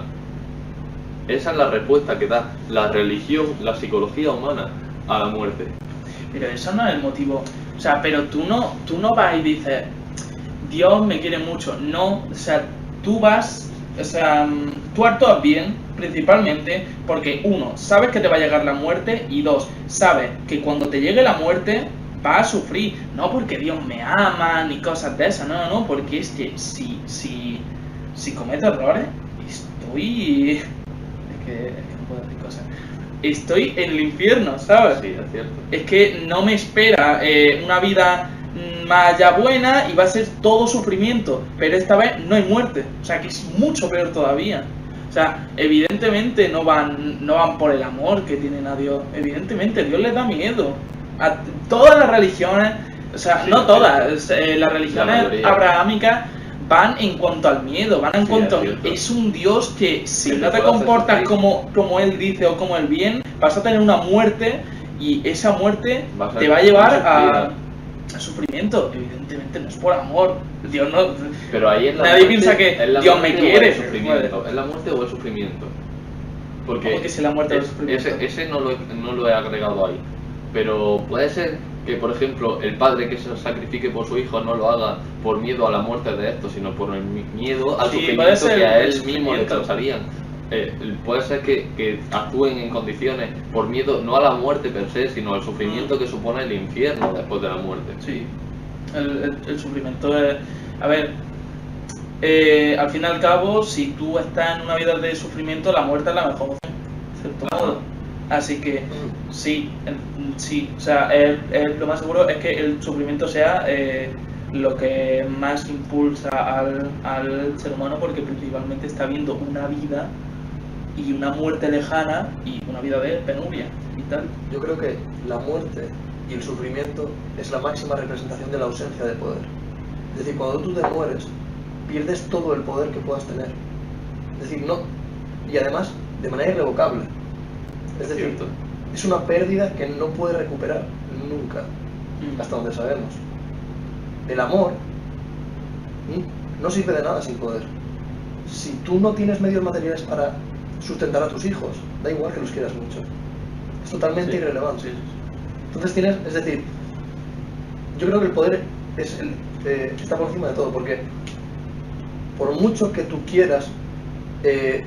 Esa es la respuesta que da la religión, la psicología humana a la muerte. Pero eso no es el motivo. O sea, pero tú no vas y dices, Dios me quiere mucho. No, o sea, tú vas, o sea, tú actúas bien, principalmente porque, uno, sabes que te va a llegar la muerte, y dos, sabes que cuando te llegue la muerte vas a sufrir, no porque Dios me ama ni cosas de esas, no, porque es que si cometo errores, estoy... Es que no puedo decir cosas. Estoy en el infierno, ¿sabes? Sí, es cierto. Es que no me espera una vida más allá buena y va a ser todo sufrimiento, pero esta vez no hay muerte, o sea que es mucho peor todavía. O sea, evidentemente no van por el amor que tienen a Dios, evidentemente Dios les da miedo. A todas las religiones, o sea, sí, no todas, las religiones abrahámicas van en cuanto al miedo, van en cuanto a... Es un Dios que si no te comportas como Él dice o como el bien, vas a tener una muerte y esa muerte te va a llevar a sufrimiento. Evidentemente no es por amor, Dios no... Pero ahí es nadie piensa que Dios me quiere. ¿Es la muerte o el sufrimiento? Porque ¿cómo que si la muerte o el sufrimiento? Ese no lo he agregado ahí. Pero puede ser que, por ejemplo, el padre que se sacrifique por su hijo no lo haga por miedo a la muerte de esto, sino por el miedo al sufrimiento que a él mismo le causarían. Puede ser que actúen en condiciones por miedo no a la muerte per se, sino al sufrimiento que supone el infierno después de la muerte. Sí, el sufrimiento es... A ver, al fin y al cabo, si tú estás en una vida de sufrimiento, la muerte es la mejor opción, de cierto modo. Así que sí, o sea, lo más seguro es que el sufrimiento sea lo que más impulsa al ser humano, porque principalmente está viendo una vida y una muerte lejana y una vida de penuria y tal. Yo creo que la muerte y el sufrimiento es la máxima representación de la ausencia de poder. Es decir, cuando tú te mueres, pierdes todo el poder que puedas tener. Es decir, no. Y además, de manera irrevocable. Es decir, Cierto. es una pérdida que no puedes recuperar nunca, hasta donde sabemos. El amor no sirve de nada sin poder. Si tú no tienes medios materiales para sustentar a tus hijos, da igual que los quieras mucho. Es totalmente irrelevante. Entonces tienes, es decir, yo creo que el poder está por encima de todo, porque por mucho que tú quieras,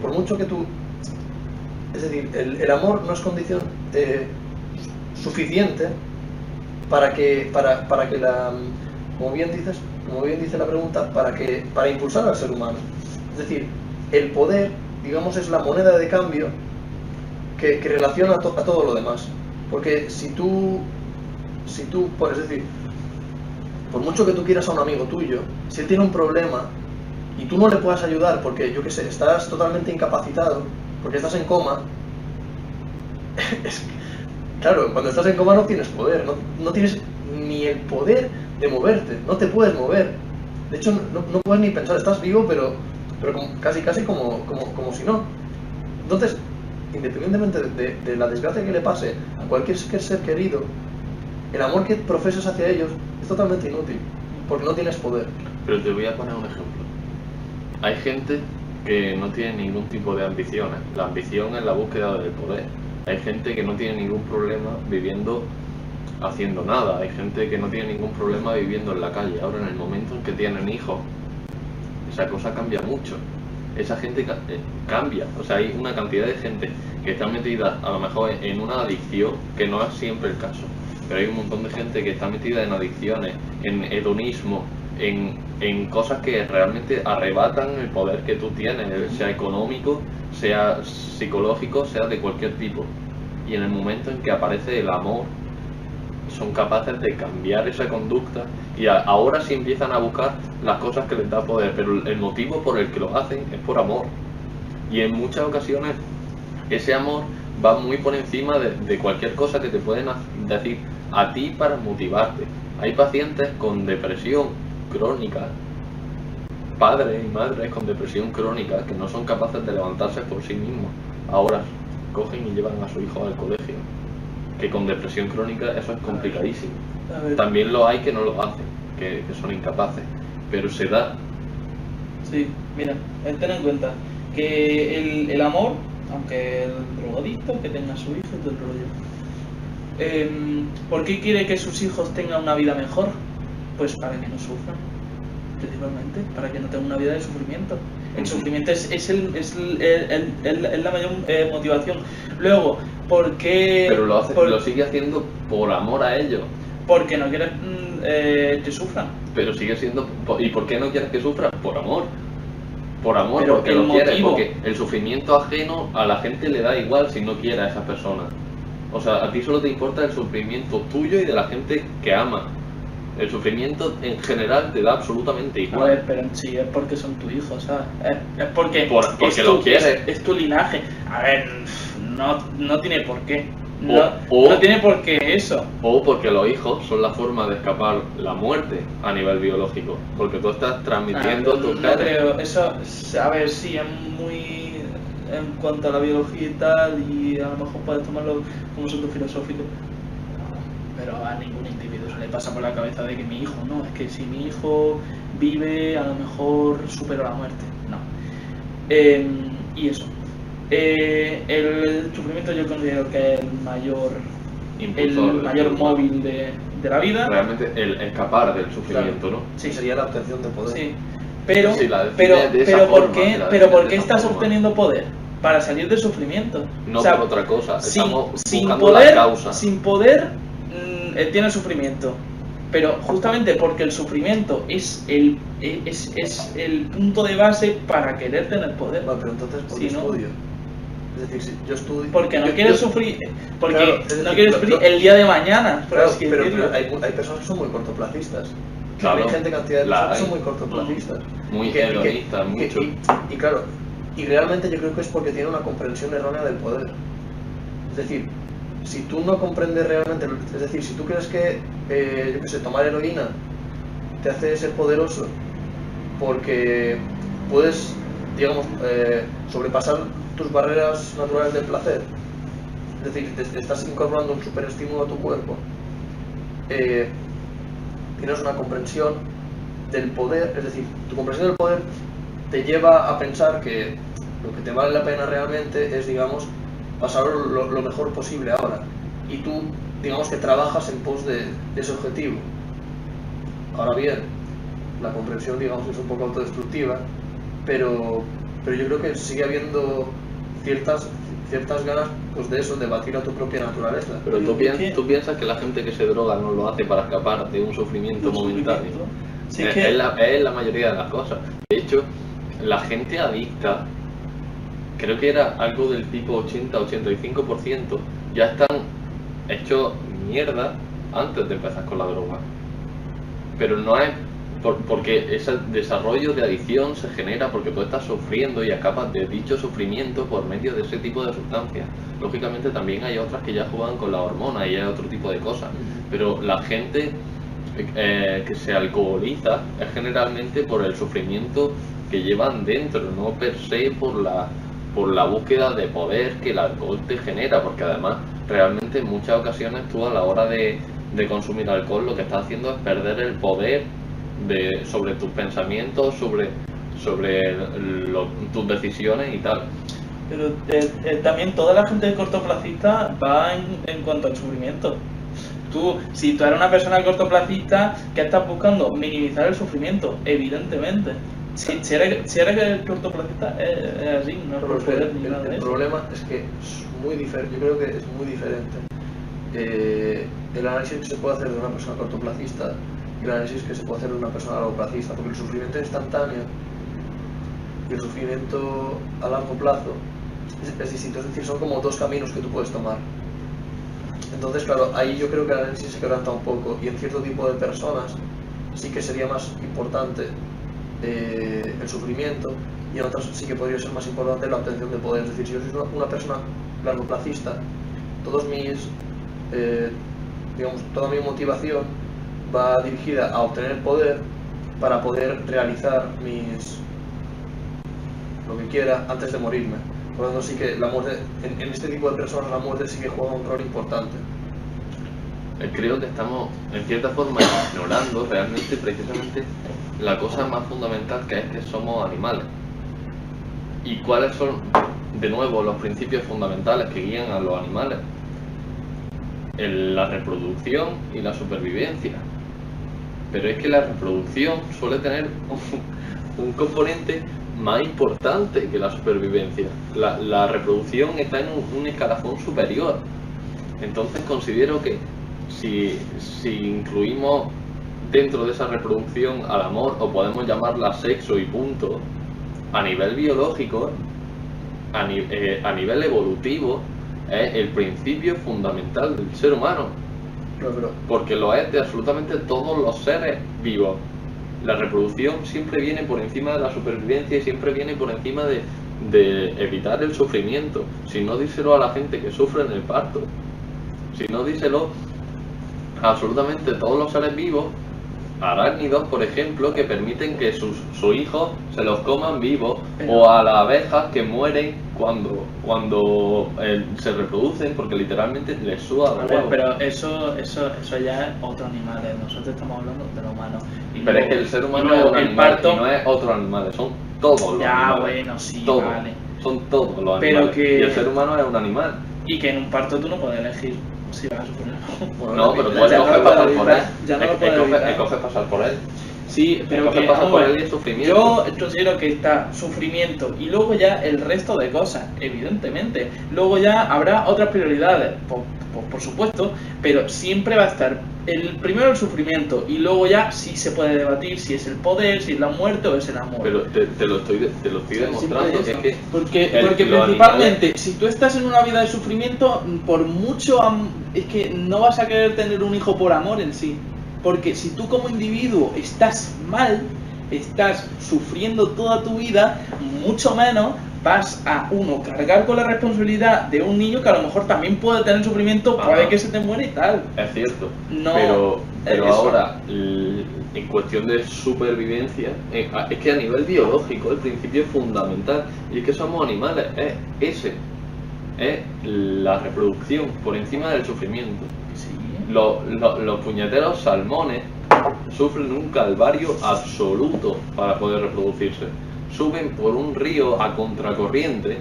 por mucho que tú, es decir, el amor no es condición suficiente para que la, como bien dice la pregunta, para impulsar al ser humano. Es decir, el poder, digamos, es la moneda de cambio que relaciona a todo lo demás. Porque si tú, es decir, por mucho que tú quieras a un amigo tuyo, si él tiene un problema y tú no le puedas ayudar porque, yo qué sé, estás totalmente incapacitado, porque estás en coma, claro, cuando estás en coma no tienes poder, no tienes ni el poder de moverte, no te puedes mover. De hecho, no puedes ni pensar, estás vivo, pero casi como si no. Entonces, independientemente de la desgracia que le pase a cualquier ser querido, el amor que profesas hacia ellos es totalmente inútil, porque no tienes poder. Pero te voy a poner un ejemplo. Hay gente que no tiene ningún tipo de ambiciones. La ambición es la búsqueda del poder. Hay gente que no tiene ningún problema viviendo haciendo nada. Hay gente que no tiene ningún problema viviendo en la calle. Ahora, en el momento en que tienen hijos, esa cosa cambia mucho. Esa gente cambia. O sea, hay una cantidad de gente que está metida a lo mejor en una adicción, que no es siempre el caso, pero hay un montón de gente que está metida en adicciones, en hedonismo, en cosas que realmente arrebatan el poder que tú tienes, sea económico, sea psicológico, sea de cualquier tipo. Y en el momento en que aparece el amor, son capaces de cambiar esa conducta y ahora sí empiezan a buscar las cosas que les da poder, pero el motivo por el que lo hacen es por amor. Y en muchas ocasiones ese amor va muy por encima de cualquier cosa que te pueden decir a ti para motivarte. Hay pacientes con depresión crónica, padres y madres con depresión crónica, que no son capaces de levantarse por sí mismos. Ahora cogen y llevan a su hijo al colegio. Que con depresión crónica eso es complicadísimo. También lo hay que no lo hacen, que son incapaces, pero se da. Sí, mira, ten en cuenta que el amor, aunque el drogadicto que tenga a su hijo y todo el rollo, ¿por qué quiere que sus hijos tengan una vida mejor? Pues para que no sufran, principalmente, para que no tengan una vida de sufrimiento. El sufrimiento es la mayor motivación. Luego, ¿por qué? Pero lo sigue haciendo por amor a ellos. Porque no quiere que sufran. Pero sigue siendo... ¿Y por qué no quieres que sufran? Por amor. Por amor, pero porque lo quieres. Porque el sufrimiento ajeno a la gente le da igual si no quiere a esa persona. O sea, a ti solo te importa el sufrimiento tuyo y de la gente que ama. El sufrimiento en general te da absolutamente igual. A ver, pero sí, es porque son tu hijo, ¿sabes? Es porque lo quieres. Es tu linaje. A ver, no tiene por qué. No tiene por qué eso. O porque los hijos son la forma de escapar la muerte a nivel biológico. Porque tú estás transmitiendo tus genes. Creo, eso, a ver, sí, es muy en cuanto a la biología y tal, y a lo mejor puedes tomarlo como asunto filosófico. Pero a ningún individuo se le pasa por la cabeza de que mi hijo, no, es que si mi hijo vive, a lo mejor supera la muerte. No. Y eso. El sufrimiento yo considero que es el mayor móvil de la vida. Realmente el escapar del sufrimiento, claro. ¿no? Sí, sería la obtención de poder. Sí. Pero ¿por qué estás obteniendo poder? Para salir del sufrimiento. No, o sea, por otra cosa. Estamos sin buscando la causa. Sin poder tienes sufrimiento. pero justamente porque el sufrimiento es el punto de base para querer tener poder. Vale, pero entonces, ¿por qué Si no- estudio? Es decir, si yo estudio... Porque no yo- quieres yo- sufrir, porque Claro, es decir, no quieres sufrir el día de mañana, por Claro, así pero decirlo. hay personas que son muy cortoplacistas. Claro, Hay gente, cantidad de la personas que son hay. muy cortoplacistas. Muy Y que- hedonistas, y que- mucho. y claro, y realmente yo creo que es porque tienen una comprensión errónea del poder. Es decir, si tú no comprendes realmente, es decir, si tú crees que, yo qué sé, tomar heroína te hace ser poderoso porque puedes, digamos, sobrepasar tus barreras naturales del placer, es decir, te estás incorporando un superestímulo a tu cuerpo, tienes una comprensión del poder, es decir, tu comprensión del poder te lleva a pensar que lo que te vale la pena realmente es, digamos, pasar lo mejor posible ahora. Y tú, digamos que trabajas en pos de ese objetivo. Ahora bien, la comprensión, digamos, es un poco autodestructiva, pero yo creo que sigue habiendo ciertas ganas, pues, de eso, de batir a tu propia naturaleza. Pero Yo creo que- tú piensas que la gente que se droga no lo hace para escapar de un sufrimiento Un momentáneo. sufrimiento. Sí, Es, que- es la mayoría de las cosas. De hecho, la gente adicta, creo que era algo del tipo 80-85%, ya están hechos mierda antes de empezar con la droga. Pero no es porque ese desarrollo de adicción se genera porque tú estás sufriendo y escapas de dicho sufrimiento por medio de ese tipo de sustancias. Lógicamente también hay otras que ya juegan con la hormona y hay otro tipo de cosas. Pero la gente que se alcoholiza es generalmente por el sufrimiento que llevan dentro, no per se por la búsqueda de poder que el alcohol te genera, porque además realmente en muchas ocasiones tú a la hora de consumir alcohol lo que estás haciendo es perder el poder sobre tus pensamientos, sobre tus decisiones y tal. Pero también toda la gente cortoplacista va en cuanto al sufrimiento. Si tú eres una persona cortoplacista, ¿qué estás buscando? Minimizar el sufrimiento, evidentemente. Si eres cortoplacista, es así, no es Pero por es que poder ni nada de el eso. problema es que es muy diferente, yo creo que es muy diferente el análisis que se puede hacer de una persona cortoplacista y el análisis que se puede hacer de una persona largoplacista, porque el sufrimiento instantáneo y el sufrimiento a largo plazo es distinto, es decir, son como dos caminos que tú puedes tomar. Entonces, claro, ahí yo creo que el análisis se quebranta un poco, y en cierto tipo de personas sí que sería más importante el sufrimiento, y en otras sí que podría ser más importante la obtención de poder. Es decir, si yo soy una persona largoplacista, toda mi motivación va dirigida a obtener poder para poder realizar lo que quiera antes de morirme. Por lo tanto, sí que la muerte, en este tipo de personas, la muerte sí que juega un rol importante. Creo que estamos en cierta forma ignorando realmente precisamente la cosa más fundamental, que es que somos animales. ¿Y cuáles son, de nuevo, los principios fundamentales que guían a los animales? La reproducción y la supervivencia. Pero es que la reproducción suele tener un componente más importante que la supervivencia. La reproducción está en un escalafón superior. Entonces considero que si incluimos dentro de esa reproducción al amor, o podemos llamarla sexo y punto, a nivel biológico, a nivel evolutivo, es el principio fundamental del ser humano, Pero, porque lo es de absolutamente todos los seres vivos. La reproducción siempre viene por encima de la supervivencia y siempre viene por encima de evitar el sufrimiento. Si no, díselo a la gente que sufre en el parto. Si no, díselo a absolutamente todos los seres vivos, arácnidos, por ejemplo, que permiten que sus hijos se los coman vivos, o a las abejas que mueren cuando se reproducen porque literalmente les suda A los ver, huevos. pero eso ya es otro animal, nosotros estamos hablando de lo humano. Y Pero es luego- que el ser y humano luego es un el animal parto- y no es otro animal, son todos los Ya, animales. bueno, sí, Todos, vale. son todos los Pero animales. que- Y el ser humano es un animal. Y que en un parto tú no puedes elegir si vas a sufrir o no. No, pero ya puedes no lo escoger puedes pasar por él. evitar, ya no lo puedes evitar. Escoges pasar por él. Sí, pero Escoges que pasar por vamos a él ver, y sufrimiento. yo considero que está sufrimiento y luego ya el resto de cosas, evidentemente. Luego ya habrá otras prioridades, por supuesto, pero siempre va a estar primero el sufrimiento y luego ya sí se puede debatir si es el poder, si es la muerte o es el amor. Pero te lo estoy demostrando. Eso. Es que porque los principalmente, animales... si tú estás en una vida de sufrimiento, por mucho es que no vas a querer tener un hijo por amor en sí. Porque si tú como individuo estás mal, estás sufriendo toda tu vida, mucho menos vas a cargar con la responsabilidad de un niño que a lo mejor también puede tener sufrimiento, puede que se te muera y tal. Es cierto, no, pero ahora, en cuestión de supervivencia, es que a nivel biológico el principio es fundamental, y es que somos animales, es la reproducción por encima del sufrimiento. Sí. Los puñeteros salmones sufren un calvario absoluto para poder reproducirse. Suben por un río a contracorriente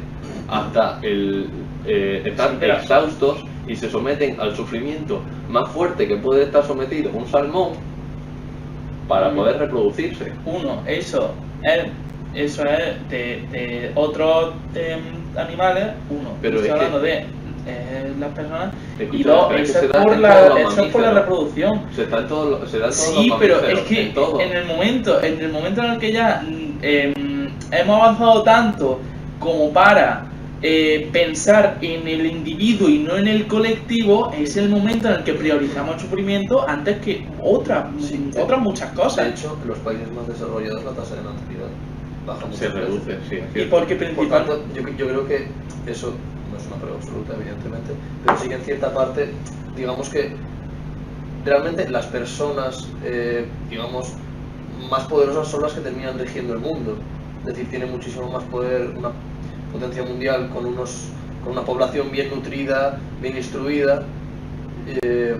hasta estar exhaustos y se someten al sufrimiento más fuerte que puede estar sometido un salmón para poder reproducirse. Eso es de otros animales, pero estoy es hablando de las personas, escucha, y dos, eso es por la reproducción. Se da en todos los Sí, pero mamíferos, es que todo. en el momento en el que ya hemos avanzado tanto como para pensar en el individuo y no en el colectivo, es el momento en el que priorizamos el sufrimiento antes que otras muchas cosas. De hecho, en los países más desarrollados la tasa de natalidad baja mucho. Se reduce, sí. Y porque Por tanto, yo creo que eso no es una prueba absoluta, evidentemente, pero sí que en cierta parte, digamos que realmente las personas, digamos, más poderosas son las que terminan rigiendo el mundo. Es decir, tienen muchísimo más poder, una potencia mundial con una población bien nutrida, bien instruida, que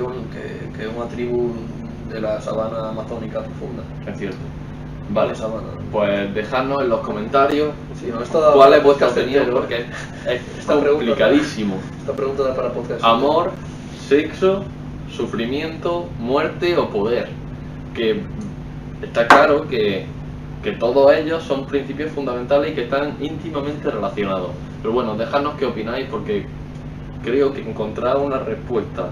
una tribu de la sabana amazónica profunda. Es cierto. Vale, Sabana. pues dejadnos en los comentarios Sí, no, esto cuál es vuestra podcast opinión, entero, porque es Esta pregunta- complicadísimo. Esta pregunta da para podcast. Amor, sexo, sufrimiento, muerte o poder. Que está claro que todos ellos son principios fundamentales y que están íntimamente relacionados. Pero bueno, dejadnos qué opináis, porque creo que encontrar una respuesta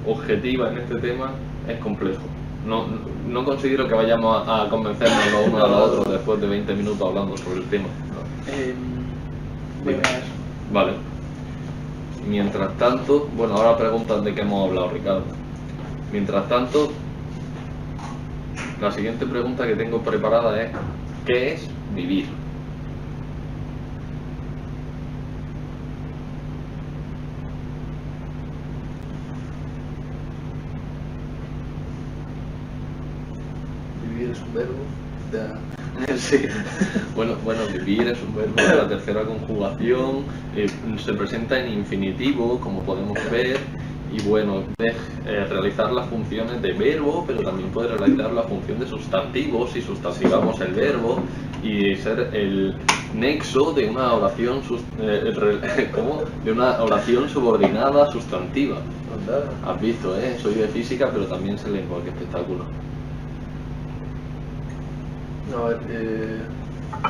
objetiva en este tema es complejo. No considero que vayamos a convencernos los unos a los otros después de 20 minutos hablando sobre el tema. Voy a ver. Vale. Mientras tanto, bueno, ahora preguntas de qué hemos hablado, Ricardo. Mientras tanto, la siguiente pregunta que tengo preparada es: ¿qué es vivir? Vivir es un verbo. Sí. Bueno, vivir es un verbo de la tercera conjugación, se presenta en infinitivo, como podemos ver, y bueno, realizar las funciones de verbo, pero también puede realizar la función de sustantivo si sustantivamos el verbo, y ser el nexo de una oración de una oración subordinada sustantiva. Has visto, soy de física, pero también sé lengua, qué espectáculo. No, a ver,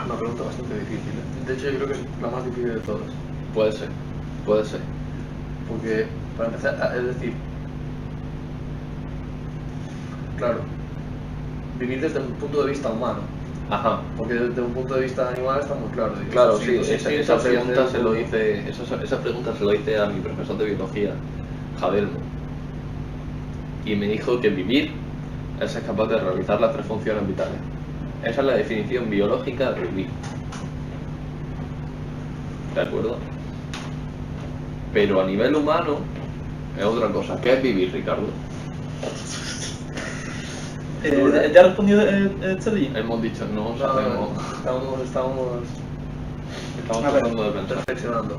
una pregunta bastante difícil. De hecho, yo creo que es la más difícil de todas. Puede ser. Porque, para empezar, es decir, claro, vivir desde un punto de vista humano. Ajá. Porque desde un punto de vista animal está muy claro. Digo, Claro, si sí, tú esa pregunta hacer se lo hice, esa pregunta se lo hice a mi profesor de biología, Jadelmo, y me dijo que vivir es ser capaz de realizar las tres funciones vitales. Esa es la definición biológica de vivir. ¿De acuerdo? Pero a nivel humano es otra cosa. ¿Qué es vivir, Ricardo? ¿Ya ha respondido Chedi? Hemos dicho, no No, sabemos. estamos Estamos A ver. tratando de pensar. reflexionando.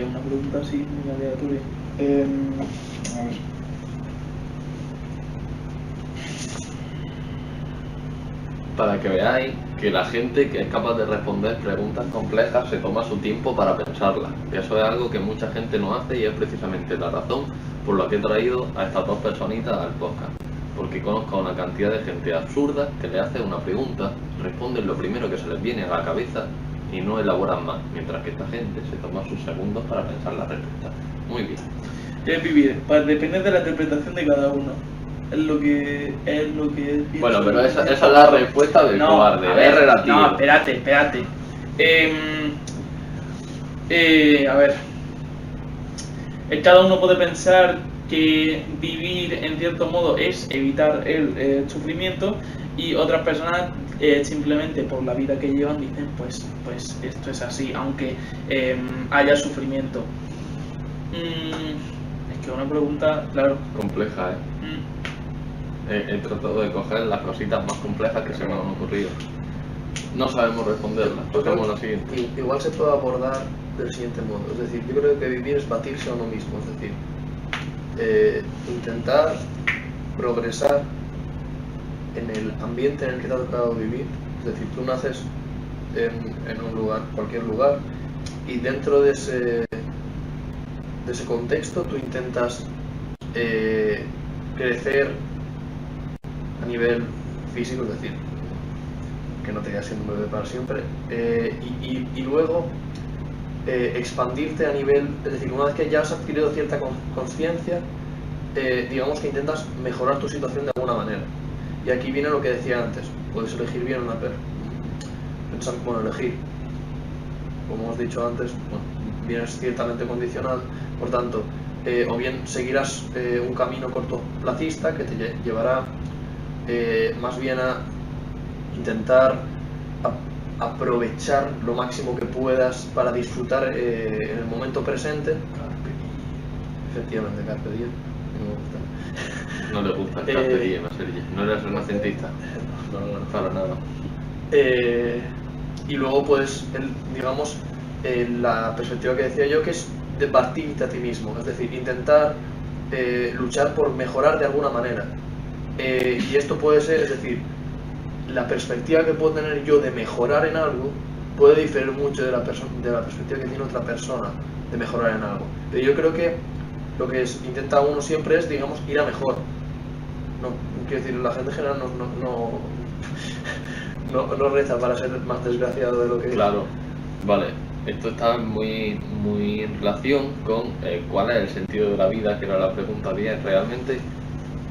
Una pregunta así muy aleatoria. A ver. Para que veáis que la gente que es capaz de responder preguntas complejas se toma su tiempo para pensarlas. Y eso es algo que mucha gente no hace, y es precisamente la razón por la que he traído a estas dos personitas al podcast. Porque conozco a una cantidad de gente absurda que le hace una pregunta, responden lo primero que se les viene a la cabeza y no elaboran más, mientras que esta gente se toma sus segundos para pensar la respuesta. Muy bien. ¿Qué es vivir? Pues depende de la interpretación de cada uno. Es lo que pienso. Bueno, pero esa es la respuesta del cobarde, a ver, es relativo. No, espérate. A ver. Cada uno puede pensar que vivir en cierto modo es evitar el sufrimiento, y otras personas simplemente por la vida que llevan dicen pues esto es así, aunque haya sufrimiento. Es que una pregunta, claro. Compleja, He tratado de coger las cositas más complejas que se me han ocurrido. No sabemos responderlas, pasemos a la siguiente. Igual se puede abordar del siguiente modo, es decir, yo creo que vivir es batirse a uno mismo, es decir, intentar progresar en el ambiente en el que te ha tocado vivir. Es decir, tú naces en un lugar, cualquier lugar, y dentro de ese contexto tú intentas crecer a nivel físico, es decir, que no te quedas siendo un bebé para siempre, y luego expandirte a nivel, es decir, una vez que ya has adquirido cierta conciencia, digamos que intentas mejorar tu situación de alguna manera. Y aquí viene lo que decía antes, puedes elegir bien una elegir, como hemos dicho antes, vienes ciertamente condicional, por tanto, o bien seguirás un camino cortoplacista que te llevará más bien a intentar aprovechar lo máximo que puedas para disfrutar en el momento presente. Efectivamente, carpe diem. No le gusta el carpe diem a Sergi. ¿No eres renacentista? No, para nada. Y luego pues, digamos, la perspectiva que decía yo, que es de partirte a ti mismo, es decir, intentar luchar por mejorar de alguna manera. Y esto puede ser, es decir, la perspectiva que puedo tener yo de mejorar en algo puede diferir mucho de la perspectiva que tiene otra persona de mejorar en algo. Pero yo creo que lo que intenta uno siempre es, digamos, ir a mejor. No quiero decir, la gente en general no reza para ser más desgraciado de lo que Claro, vale. Esto está muy en relación con cuál es el sentido de la vida, que era la pregunta 10. Realmente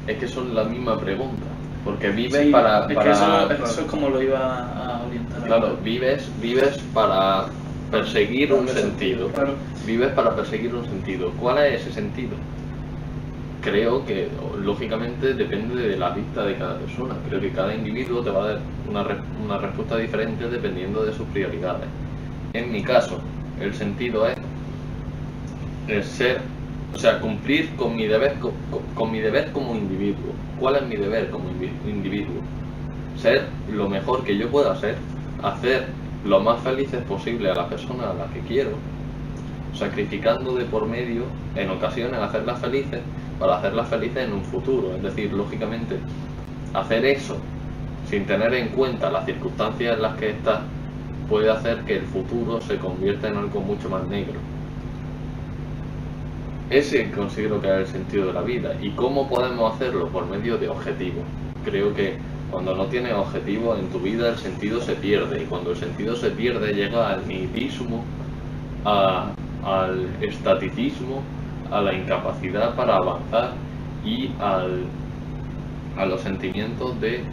es que son la misma pregunta, porque vives para... Eso es como lo iba a orientar. Claro, vives para perseguir un sentido. Claro. Vives para perseguir un sentido. ¿Cuál es ese sentido? Creo que, lógicamente, depende de la vista de cada persona. Creo que cada individuo te va a dar una respuesta diferente dependiendo de sus prioridades. En mi caso, el sentido es ser, o sea, cumplir con mi deber como individuo. ¿Cuál es mi deber como individuo? Ser lo mejor que yo pueda ser, hacer lo más felices posible a la persona a la que quiero, sacrificando de por medio, en ocasiones, hacerlas felices para hacerlas felices en un futuro. Es decir, lógicamente, hacer eso sin tener en cuenta las circunstancias en las que estás puede hacer que el futuro se convierta en algo mucho más negro. Ese considero que es el sentido de la vida. ¿Y cómo podemos hacerlo? Por medio de objetivos. Creo que cuando no tienes objetivos en tu vida, el sentido se pierde, y cuando el sentido se pierde llega al nihilismo, al estaticismo, a la incapacidad para avanzar y a los sentimientos de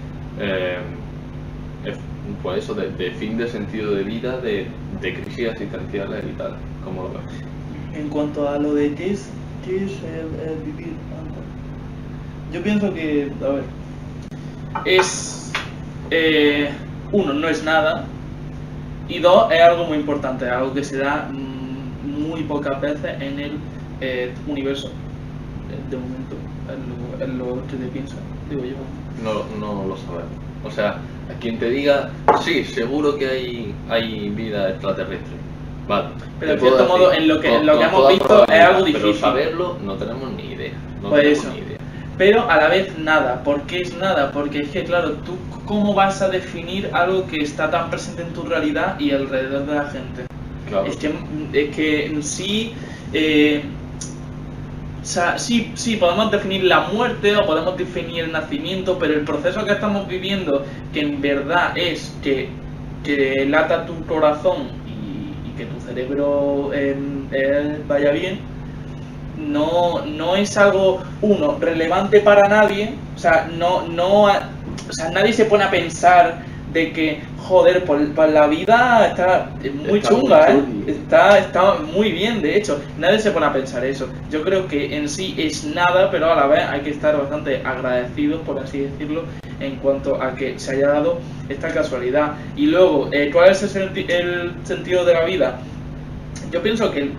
pues eso, de fin de sentido de vida, de crisis existenciales y tal. ¿Cómo lo ves? En cuanto a lo de qué es el vivir, yo pienso que, a ver, es uno, no es nada, y dos, es algo muy importante, algo que se da muy pocas veces en el universo, de momento, es lo que te piensa, digo yo. No lo sabemos. O sea, a quien te diga, sí, seguro que hay vida extraterrestre. Vale. Pero en cierto modo, en lo que hemos visto es algo difícil. Pero saberlo no tenemos ni idea. Pero a la vez nada. ¿Por qué es nada? Porque es que, claro, tú ¿cómo vas a definir algo que está tan presente en tu realidad y alrededor de la gente? Claro. Es que sí... o sea, sí, podemos definir la muerte o podemos definir el nacimiento, pero el proceso que estamos viviendo, que en verdad es que lata tu corazón y que tu cerebro vaya bien, no es algo, relevante para nadie, o sea, nadie se pone a pensar de que, joder, pues la vida está muy Está chunga, muy está muy bien, de hecho, nadie se pone a pensar eso. Yo creo que en sí es nada, pero a la vez hay que estar bastante agradecidos, por así decirlo, en cuanto a que se haya dado esta casualidad. Y luego, ¿cuál es el sentido de la vida? Yo pienso que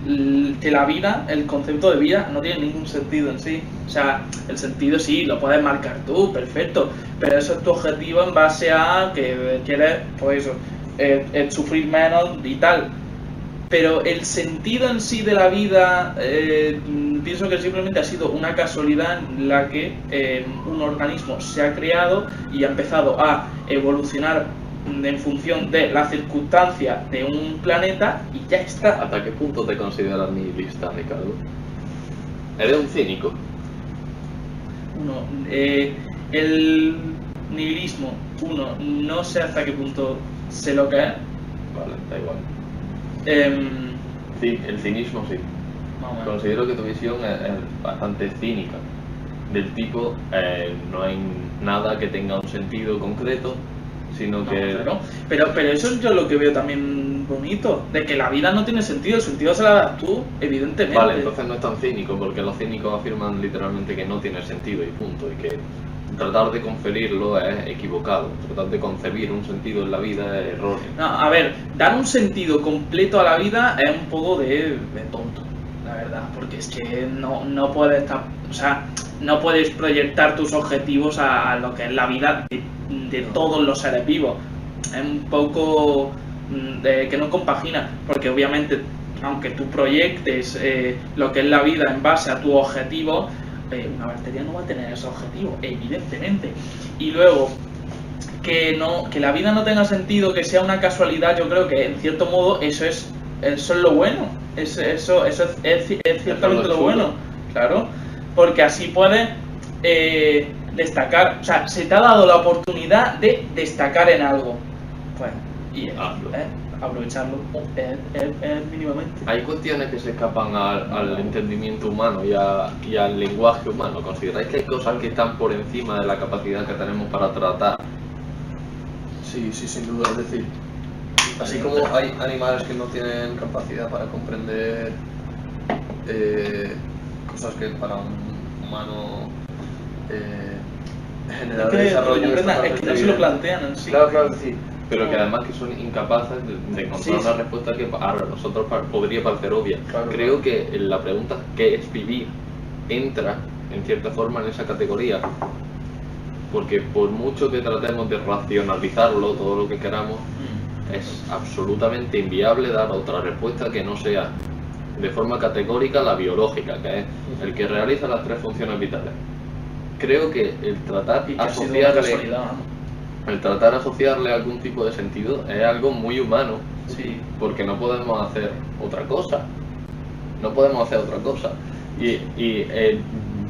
la vida, el concepto de vida, no tiene ningún sentido en sí. O sea, el sentido sí, lo puedes marcar tú, perfecto, pero eso es tu objetivo en base a que quieres, pues eso, sufrir menos y tal. Pero el sentido en sí de la vida, pienso que simplemente ha sido una casualidad en la que un organismo se ha creado y ha empezado a evolucionar en función de las circunstancias de un planeta y ya está. ¿Hasta qué punto te consideras nihilista, Ricardo? ¿Eres un cínico? El nihilismo, no sé hasta qué punto sé lo que es. Vale, da igual. Sí, El cinismo sí. Considero que tu visión es bastante cínica. Del tipo, no hay nada que tenga un sentido concreto, sino que... Claro. Pero eso es yo lo que veo también bonito, de que la vida no tiene sentido, el sentido se la das tú, evidentemente. Vale, entonces no es tan cínico, porque los cínicos afirman literalmente que no tiene sentido y punto, y que tratar de conferirlo es equivocado, tratar de concebir un sentido en la vida es erróneo. No, a ver, dar un sentido completo a la vida es un poco de tonto, la verdad, porque es que no puedes estar, o sea, no puedes proyectar tus objetivos a lo que es la vida de todos los seres vivos. Es un poco que no compagina, porque obviamente aunque tú proyectes lo que es la vida en base a tu objetivo, una bacteria no va a tener ese objetivo, evidentemente. Y luego, que la vida no tenga sentido, que sea una casualidad, yo creo que en cierto modo eso es lo bueno, eso es ciertamente lo bueno, claro, porque así puedes destacar, o sea, se te ha dado la oportunidad de destacar en algo, pues, y aprovecharlo mínimamente. Hay cuestiones que se escapan al entendimiento humano y al lenguaje humano. ¿Consideráis que hay cosas que están por encima de la capacidad que tenemos para tratar? Sí, sin duda. Es decir, así como hay animales que no tienen capacidad para comprender cosas que para un humano generar desarrollo es que no se lo plantean en sí. Claro, es decir, pero que además que son incapaces de encontrar una respuesta que a nosotros podría parecer obvia. Claro, Creo que la pregunta ¿qué es vivir? Entra en cierta forma en esa categoría, porque por mucho que tratemos de racionalizarlo todo lo que queramos, es absolutamente inviable dar otra respuesta que no sea de forma categórica la biológica, que es el que realiza las tres funciones vitales. Creo que el tratar asociarle algún tipo de sentido es algo muy humano, sí, porque no podemos hacer otra cosa. Y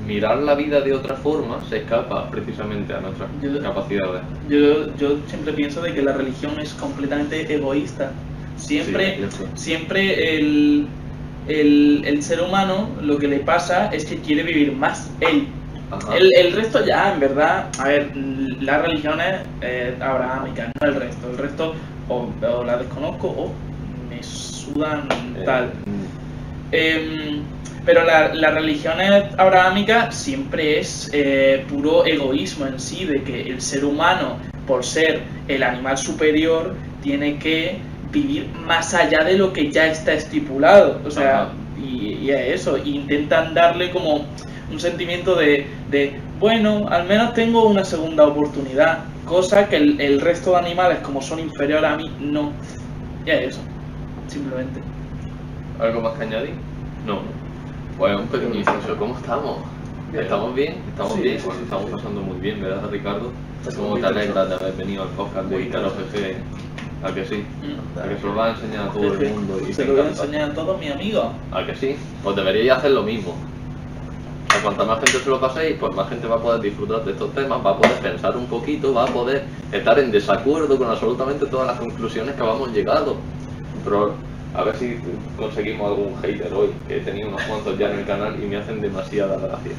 mirar la vida de otra forma se escapa precisamente a nuestras capacidades. Yo siempre pienso de que la religión es completamente egoísta. Siempre el ser humano lo que le pasa es que quiere vivir más él. El resto ya, en verdad, a ver, las religiones abrahámicas, no el resto o la desconozco o me sudan tal. Pero las religiones abrahámicas siempre es puro egoísmo en sí, de que el ser humano, por ser el animal superior, tiene que vivir más allá de lo que ya está estipulado, o sea, y es eso, intentan darle como un sentimiento de bueno, al menos tengo una segunda oportunidad, cosa que el resto de animales, como son inferiores a mí, no. Y es eso, simplemente. ¿Algo más que añadir? No. Bueno, un pequeño inciso. ¿Cómo estamos? Bien. ¿Estamos bien? ¿Estamos Sí, bien? sí, Pues sí, estamos sí. pasando muy bien, ¿verdad, Ricardo? Estamos ¿Cómo muy te alegra interesados. de haber venido al podcast de Muy Icaro interesados. GG? ¿A que sí? ¿A que se lo va a enseñar a todo el mundo? Y Se te lo voy a encanta? enseñar a todos mis amigos. ¿A que sí? Pues deberíais hacer lo mismo. A cuanta más gente se lo paséis, pues más gente va a poder disfrutar de estos temas, va a poder pensar un poquito, va a poder estar en desacuerdo con absolutamente todas las conclusiones que vamos llegando. Pero A ver si conseguimos algún hater hoy, que he tenido unos cuantos ya en el canal y me hacen demasiada gracia.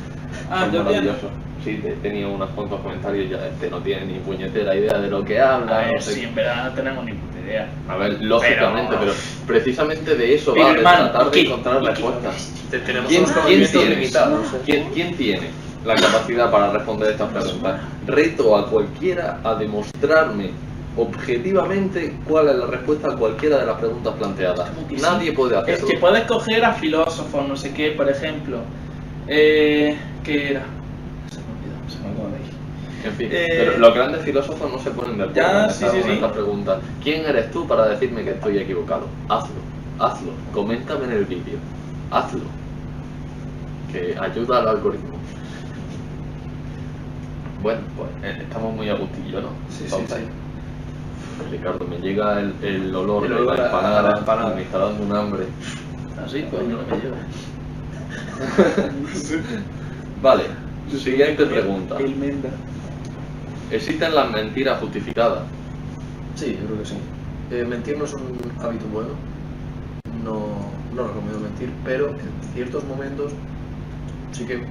Ah, Son yo bien. maravillosos. Sí, he tenido unos cuantos comentarios ya, no tiene ni puñetera idea de lo que habla. A ver, no sé sí, qué. en verdad no tenemos ni puta idea. A ver, lógicamente, pero precisamente de eso Pero, va, de hermano, tratar de ¿y qué? encontrar ¿Y qué? respuestas. Tenemos ¿Quién, unos quién conocimientos tiene? limitados. ¿Quién tiene la capacidad para responder estas preguntas? Reto a cualquiera a demostrarme objetivamente cuál es la respuesta a cualquiera de las preguntas planteadas. ¿Cómo que sí? Nadie puede Es hacerlo. que puedes coger a filósofos, no sé qué, por ejemplo. ¿Qué era? Se me acaba de ir. En fin, pero los grandes filósofos no se ponen de acuerdo Ya, en sí, esta, sí, en sí. esta pregunta. ¿Quién eres tú para decirme que estoy equivocado? Hazlo, coméntame en el vídeo, hazlo, que ayuda al algoritmo. Bueno, pues estamos muy a gustillo, ¿no? Sí, Entonces, sí. Ricardo, me llega el olor El de olor la a empanada, la empanada. me está dando un hambre. Así, pues no me llevo. Vale, siguiente pregunta. El menda. ¿Existen las mentiras justificadas? Sí, yo creo que sí. Mentir no es un hábito bueno. No recomiendo mentir, pero en ciertos momentos sí que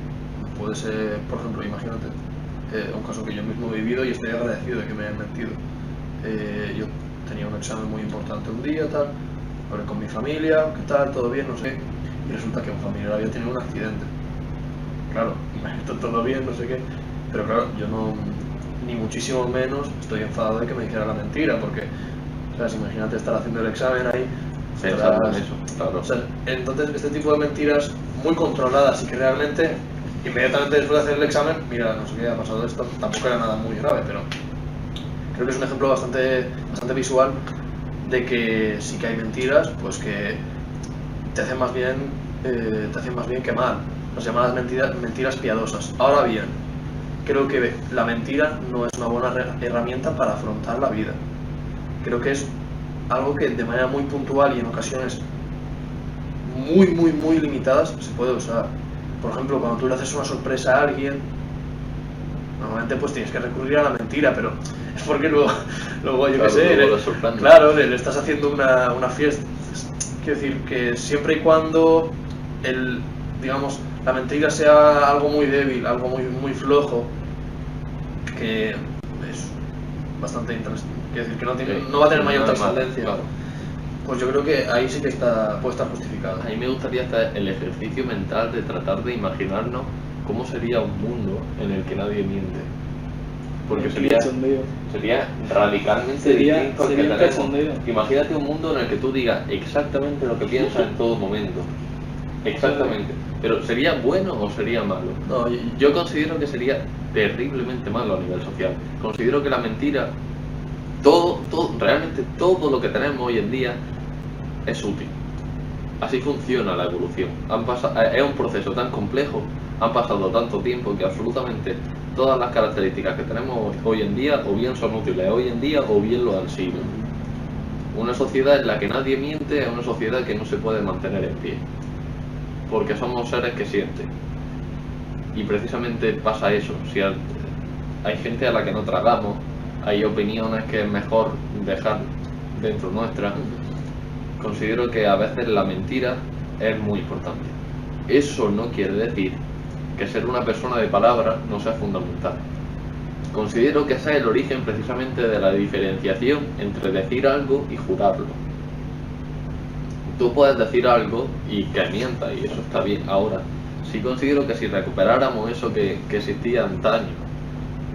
puede ser, por ejemplo, imagínate, un caso que yo mismo he vivido y estoy agradecido de que me hayan mentido. Yo tenía un examen muy importante un día, tal, hablé con mi familia, ¿qué tal? ¿Todo bien? No sé. Y resulta que un familiar había tenido un accidente. Claro, imagínate, todo bien, no sé qué. Pero claro, yo no, ni muchísimo menos estoy enfadado de que me dijera la mentira, porque, ¿sabes? Imagínate estar haciendo el examen ahí. Pensando en ostras. eso, claro. O sea, entonces este tipo de mentiras muy controladas y que realmente inmediatamente después de hacer el examen, mira, no sé qué ha pasado esto, tampoco era nada muy grave, pero creo que es un ejemplo bastante visual de que sí que hay mentiras, pues que te hacen más bien que mal. Las llamadas mentiras piadosas. Ahora bien, creo que la mentira no es una buena herramienta para afrontar la vida. Creo que es algo que de manera muy puntual y en ocasiones muy limitadas se puede usar. Por ejemplo, cuando tú le haces una sorpresa a alguien, normalmente pues tienes que recurrir a la mentira, pero es porque luego yo Claro, qué sé, luego lo sorprende. claro, le estás haciendo una fiesta. Quiero decir que siempre y cuando digamos, la mentira sea algo muy débil, algo muy flojo, que es bastante interesante, quiero decir que no va a tener mayor trascendencia, claro. pues yo creo que ahí sí que puede estar justificado. A mí me gustaría hacer el ejercicio mental de tratar de imaginarnos cómo sería un mundo en el que nadie miente. Porque sería radicalmente distinto al que sería tenemos. cachondeo. Imagínate un mundo en el que tú digas exactamente lo que piensas en todo momento. Exactamente. Pero ¿sería bueno o sería malo? No, Yo considero que sería terriblemente malo a nivel social. Considero que la mentira, realmente todo lo que tenemos hoy en día es útil. Así funciona la evolución. Es un proceso tan complejo, han pasado tanto tiempo que absolutamente todas las características que tenemos hoy en día o bien son útiles hoy en día o bien lo han sido. Una sociedad en la que nadie miente es una sociedad que no se puede mantener en pie, porque somos seres que sienten. Y precisamente pasa eso. Si hay gente a la que no tragamos, hay opiniones que es mejor dejar dentro nuestra. Considero que a veces la mentira es muy importante. Eso no quiere decir que ser una persona de palabra no sea fundamental. Considero que ese es el origen precisamente de la diferenciación entre decir algo y jurarlo. Tú puedes decir algo y que mienta, y eso está bien. Ahora, sí considero que si recuperáramos eso que existía antaño,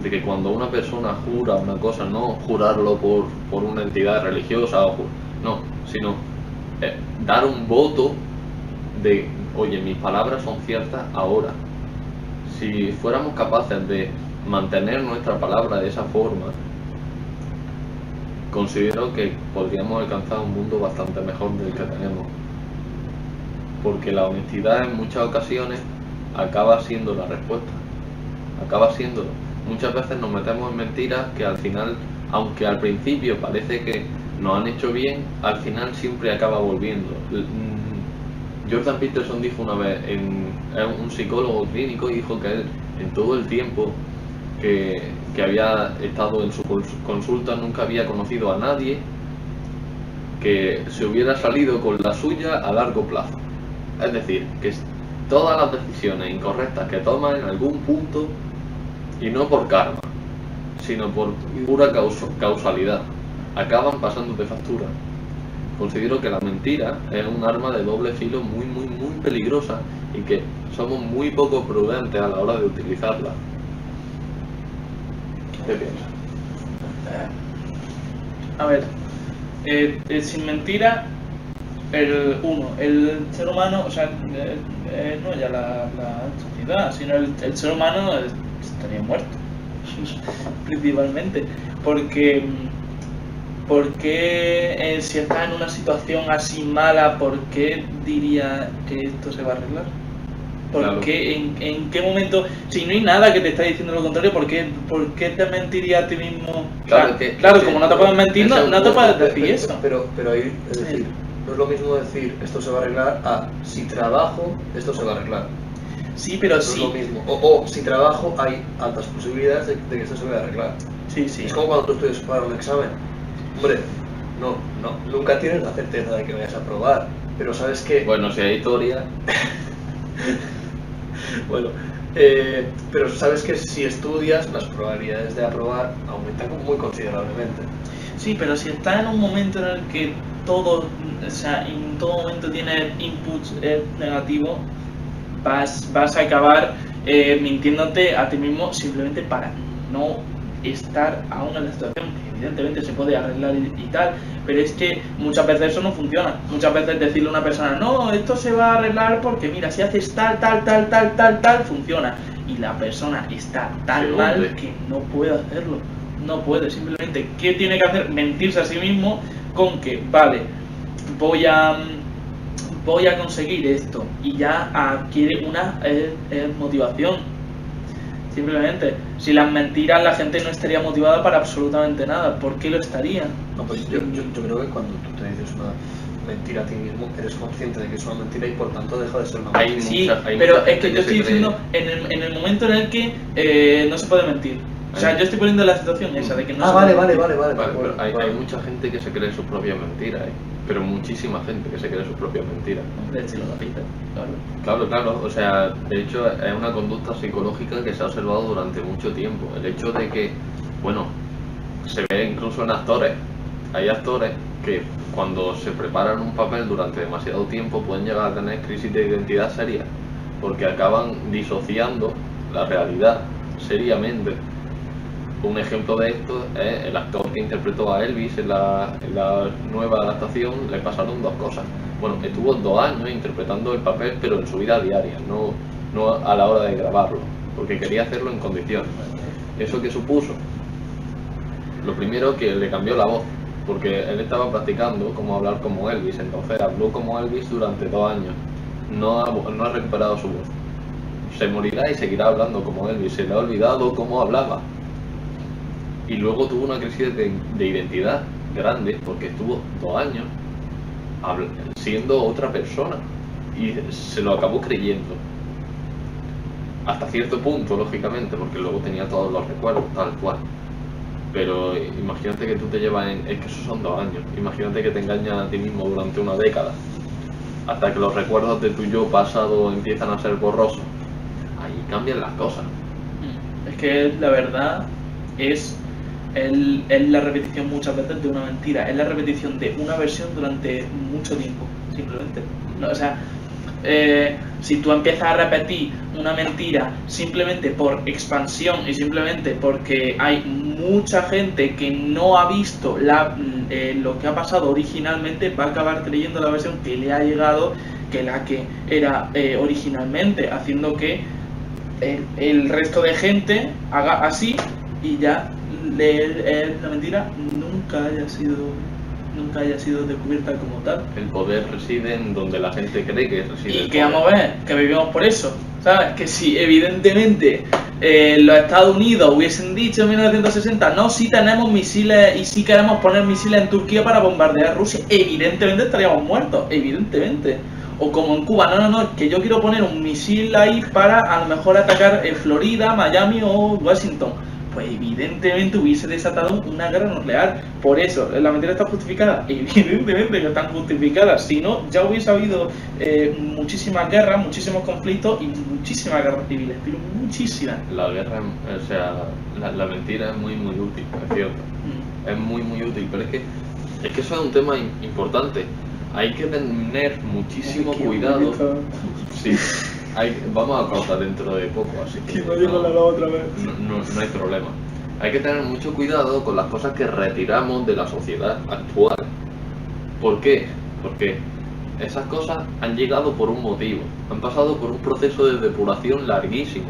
de que cuando una persona jura una cosa, no jurarlo por una entidad religiosa, no, sino dar un voto de, oye, mis palabras son ciertas ahora. Si fuéramos capaces de mantener nuestra palabra de esa forma, considero que podríamos alcanzar un mundo bastante mejor del que tenemos, porque la honestidad en muchas ocasiones acaba siendo la respuesta, acaba siéndolo. Muchas veces nos metemos en mentiras que al final, aunque al principio parece que nos han hecho bien, al final siempre acaba volviendo. Jordan Peterson dijo una vez, un psicólogo clínico, dijo que él en todo el tiempo que había estado en su consulta nunca había conocido a nadie que se hubiera salido con la suya a largo plazo. Es decir, que todas las decisiones incorrectas que tomas en algún punto, y no por karma, sino por pura causalidad, acaban pasándote factura. Considero que la mentira es un arma de doble filo muy peligrosa y que somos muy poco prudentes a la hora de utilizarla. ¿Qué piensas? A ver, sin mentira, el ser humano, o sea, no ya la sociedad, sino el ser humano estaría muerto, principalmente, porque si está en una situación así mala, ¿por qué diría que esto se va a arreglar? ¿Por qué? ¿En qué momento? Si no hay nada que te está diciendo lo contrario, ¿por qué te mentiría a ti mismo? Claro, como no te puedes mentir, no te puedes decir eso. Pero ahí, es decir, no es lo mismo decir esto se va a arreglar a si trabajo, esto se va a arreglar. Sí, pero no sí. Es lo mismo. O si trabajo, hay altas posibilidades de que esto se vaya a arreglar. Sí. Es como cuando tú estudias para un examen. Hombre, no, nunca tienes la certeza de que vayas a aprobar, pero sabes que... Bueno, si hay historia... Bueno, pero sabes que si estudias, las probabilidades de aprobar aumentan muy considerablemente. Sí, pero si estás en un momento en el que todo, o sea, en todo momento tienes inputs negativos, vas a acabar mintiéndote a ti mismo simplemente para no estar aún en la situación. Evidentemente se puede arreglar y tal, pero es que muchas veces eso no funciona. Muchas veces decirle a una persona, no, esto se va a arreglar porque mira, si haces tal, funciona. Y la persona está tan mal que no puede hacerlo. No puede, simplemente, ¿qué tiene que hacer? Mentirse a sí mismo con que, vale, voy a conseguir esto, y ya adquiere una motivación. Simplemente, si las mentiras, la gente no estaría motivada para absolutamente nada. ¿Por qué lo estaría? No, pues yo creo que cuando tú te dices una mentira a ti mismo, eres consciente de que es una mentira y por tanto deja de ser una mentira. Sí, pero es que yo estoy diciendo en el momento en el que no se puede mentir. O sea, yo estoy poniendo la situación esa de que no se vale, puede mentir. vale. Pero hay mucha gente que se cree sus propias mentiras, pero muchísima gente que se cree sus propias mentiras. Hombre, si lo repite, Claro, o sea, de hecho es una conducta psicológica que se ha observado durante mucho tiempo. El hecho de que, bueno, se ve incluso en actores. Hay actores que cuando se preparan un papel durante demasiado tiempo pueden llegar a tener crisis de identidad serias, porque acaban disociando la realidad seriamente. Un ejemplo de esto es el actor que interpretó a Elvis en la nueva adaptación. Le pasaron dos cosas. Bueno, estuvo 2 años interpretando el papel, pero en su vida diaria, no a la hora de grabarlo, porque quería hacerlo en condiciones. ¿Eso qué supuso? Lo primero, que le cambió la voz, porque él estaba practicando cómo hablar como Elvis, entonces habló como Elvis durante 2 años. No ha recuperado su voz. Se morirá y seguirá hablando como Elvis. Se le ha olvidado cómo hablaba. Y luego tuvo una crisis de identidad grande, porque estuvo 2 años siendo otra persona y se lo acabó creyendo. Hasta cierto punto, lógicamente, porque luego tenía todos los recuerdos, tal cual. Pero imagínate que tú te llevas es que esos son 2 años. Imagínate que te engañas a ti mismo durante una década, hasta que los recuerdos de tu yo pasado empiezan a ser borrosos. Ahí cambian las cosas. Es que la verdad es la repetición muchas veces de una mentira, es la repetición de una versión durante mucho tiempo, simplemente. O sea, si tú empiezas a repetir una mentira simplemente por expansión y simplemente porque hay mucha gente que no ha visto lo que ha pasado originalmente, va a acabar creyendo la versión que le ha llegado que la que era originalmente, haciendo que el resto de gente haga así y ya la mentira nunca haya sido descubierta como tal. El poder reside en donde la gente cree que reside. Y que vamos a ver, que vivimos por eso, ¿sabes? Que si evidentemente los Estados Unidos hubiesen dicho en 1960, no, sí tenemos misiles y sí queremos poner misiles en Turquía para bombardear Rusia, evidentemente estaríamos muertos, evidentemente. O como en Cuba, no, que yo quiero poner un misil ahí para a lo mejor atacar Florida, Miami o Washington. pues evidentemente hubiese desatado una guerra nuclear. Por eso, ¿la mentira está justificada? Evidentemente que están justificadas. Si no, ya hubiese habido muchísimas guerras, muchísimos conflictos y muchísimas guerras civiles, pero muchísimas. La guerra, o sea, la mentira es muy útil, es cierto. Es muy útil, pero es que eso es un tema importante. Hay que tener muchísimo cuidado. Sí, vamos a cortar dentro de poco, así que no hay problema. Hay que tener mucho cuidado con las cosas que retiramos de la sociedad actual. ¿Por qué? Porque esas cosas han llegado por un motivo, han pasado por un proceso de depuración larguísimo.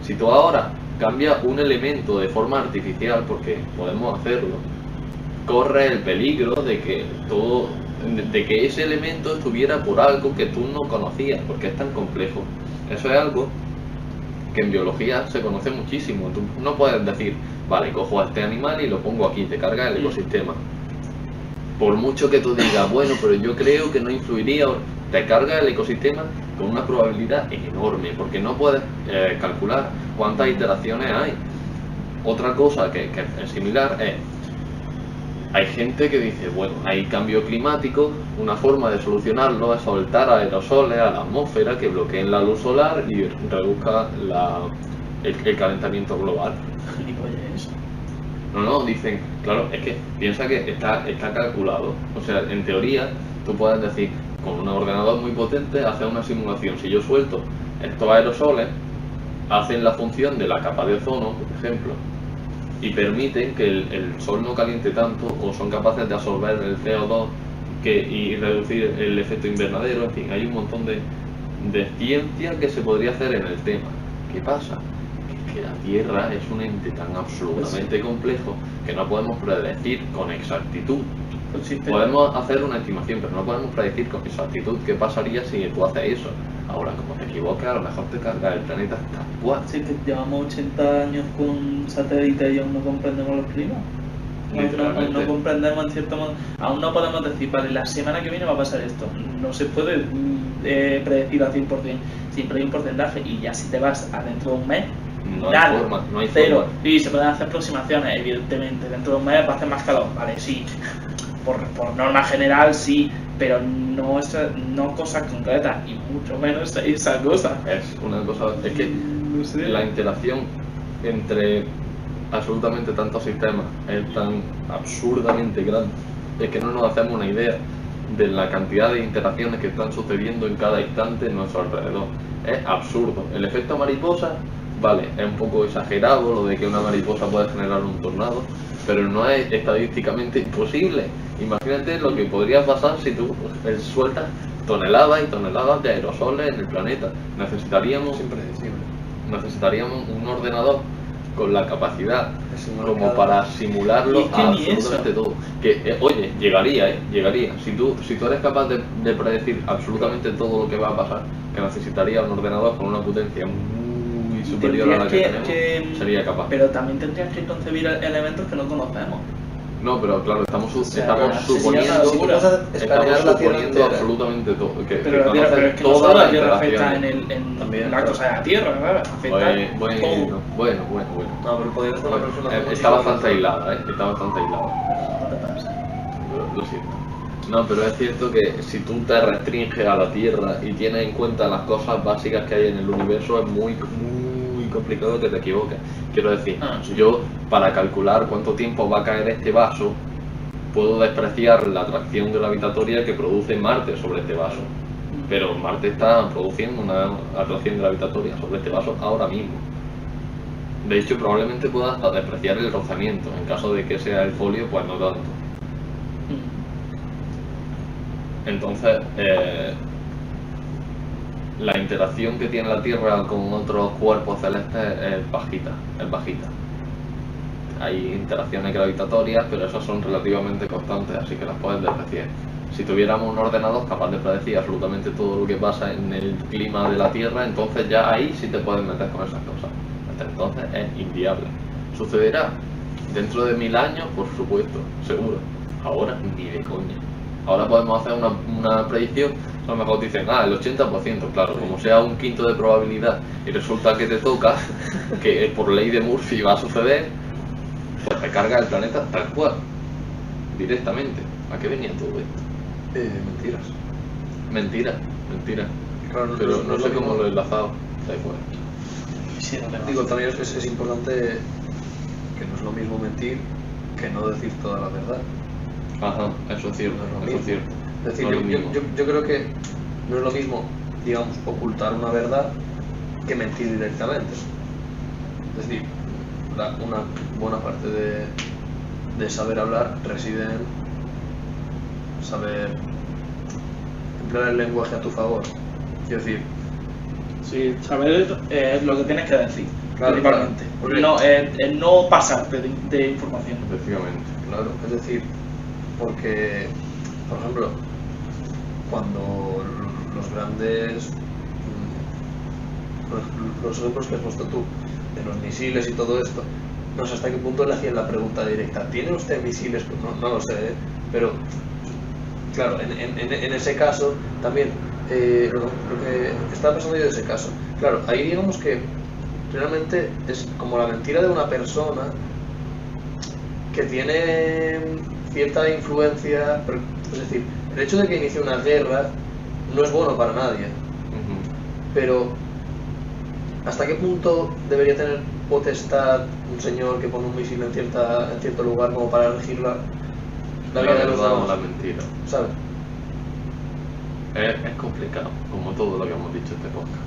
Si tú ahora cambias un elemento de forma artificial, porque podemos hacerlo, corre el peligro de que ese elemento estuviera por algo que tú no conocías, porque es tan complejo. Eso es algo que en biología se conoce muchísimo. Tú no puedes decir, vale, cojo a este animal y lo pongo aquí, te carga el ecosistema. Por mucho que tú digas, bueno, pero yo creo que no influiría, te carga el ecosistema con una probabilidad enorme, porque no puedes calcular cuántas iteraciones hay. Otra cosa que es similar es, hay gente que dice, bueno, hay cambio climático, una forma de solucionarlo es soltar aerosoles a la atmósfera que bloqueen la luz solar y reduzca el calentamiento global. ¿Gilipollas? No, dicen, claro, es que piensa que está calculado. O sea, en teoría, tú puedes decir, con un ordenador muy potente, hacer una simulación. Si yo suelto estos aerosoles, hacen la función de la capa de ozono, por ejemplo, y permiten que el sol no caliente tanto, o son capaces de absorber el CO2 y reducir el efecto invernadero. En fin, hay un montón de ciencia que se podría hacer en el tema. ¿Qué pasa? Que la Tierra es un ente tan absolutamente complejo que no podemos predecir con exactitud. Podemos hacer una estimación, pero no podemos predecir con exactitud qué pasaría si tú haces eso. Ahora, como te equivocas, a lo mejor te carga el planeta tal cual. Sí, que llevamos 80 años con satélites y aún no comprendemos los climas. No comprendemos en cierto modo. Aún no podemos decir, vale, la semana que viene va a pasar esto. No se puede predecir al 100%. Siempre hay un porcentaje y ya si te vas a dentro de un mes, no hay cero. forma. Y se pueden hacer aproximaciones, evidentemente. Dentro de un mes va a hacer más calor, vale, sí. Por norma general sí, pero no cosas concretas y mucho menos esa cosa. Es una cosa, es que no sé. La interacción entre absolutamente tantos sistemas es tan absurdamente grande, es que no nos hacemos una idea de la cantidad de interacciones que están sucediendo en cada instante en nuestro alrededor. Es absurdo. El efecto mariposa, vale, es un poco exagerado lo de que una mariposa puede generar un tornado, pero no es estadísticamente imposible. Imagínate lo que podría pasar si tú sueltas toneladas y toneladas de aerosoles en el planeta. Necesitaríamos un ordenador con la capacidad como para simularlo a absolutamente todo. Que, oye, llegaría. Si tú eres capaz de predecir absolutamente todo lo que va a pasar, que necesitaría un ordenador con una potencia muy superior a la que tenemos, sería capaz. Pero también tendrías que concebir elementos que no conocemos. No, pero claro, estamos suponiendo absolutamente todo. Pero es que no solo la Tierra afecta en la cosa de la Tierra, ¿verdad? Afecta todo. Bueno. No, pero podría estar una persona. Está bastante aislada, Está bastante aislada. No te pasa. Lo siento. No, pero es cierto que si tú te restringes a la Tierra y tienes en cuenta las cosas básicas que hay en el universo, es muy complicado que te equivoques. Quiero decir, yo para calcular cuánto tiempo va a caer este vaso, puedo despreciar la atracción gravitatoria que produce Marte sobre este vaso. Pero Marte está produciendo una atracción gravitatoria sobre este vaso ahora mismo. De hecho, probablemente pueda hasta despreciar el rozamiento. En caso de que sea el folio, pues no tanto. Entonces, la interacción que tiene la Tierra con otros cuerpos celestes es bajita. Hay interacciones gravitatorias, pero esas son relativamente constantes, así que las puedes despreciar. Si tuviéramos un ordenador capaz de predecir absolutamente todo lo que pasa en el clima de la Tierra, entonces ya ahí sí te puedes meter con esas cosas. Hasta entonces es inviable. ¿Sucederá? Dentro de 1000 años, por supuesto, seguro. Ahora ni de coña. Ahora podemos hacer una predicción A lo mejor dicen, el 80%, claro, como sea un quinto de probabilidad y resulta que te toca, que por ley de Murphy va a suceder, pues recarga el planeta tal cual, directamente. ¿A qué venía todo esto? Mentiras. Mentira. Claro, Pero no sé lo cómo mismo. lo he enlazado. Da igual. Sí, no tengo. Digo, también es importante que no es lo mismo mentir que no decir toda la verdad. Ajá, eso es cierto, No es lo eso es mismo. cierto. Es decir, No es lo mismo. yo creo que no es lo mismo, digamos, ocultar una verdad que mentir directamente. Es decir, una buena parte de saber hablar reside en saber emplear el lenguaje a tu favor. Quiero decir, Sí, saber lo que tienes que decir, Claro, principalmente. claro. No, no pasarte de información. Efectivamente. claro, es decir, porque, por ejemplo, cuando los grandes, los ejemplos que has puesto tú, de los misiles y todo esto, no sé hasta qué punto le hacían la pregunta directa, ¿tiene usted misiles? Pues no lo sé, pero claro, en ese caso también, lo que estaba pensando yo de ese caso, claro, ahí digamos que realmente es como la mentira de una persona que tiene cierta influencia, es decir, el hecho de que inicie una guerra no es bueno para nadie, Ujú. pero ¿hasta qué punto debería tener potestad un señor que pone un misil en cierto lugar como para elegir la vida de los verdad o demás? la mentira. ¿Sabes? Es complicado, como todo lo que hemos dicho en este podcast.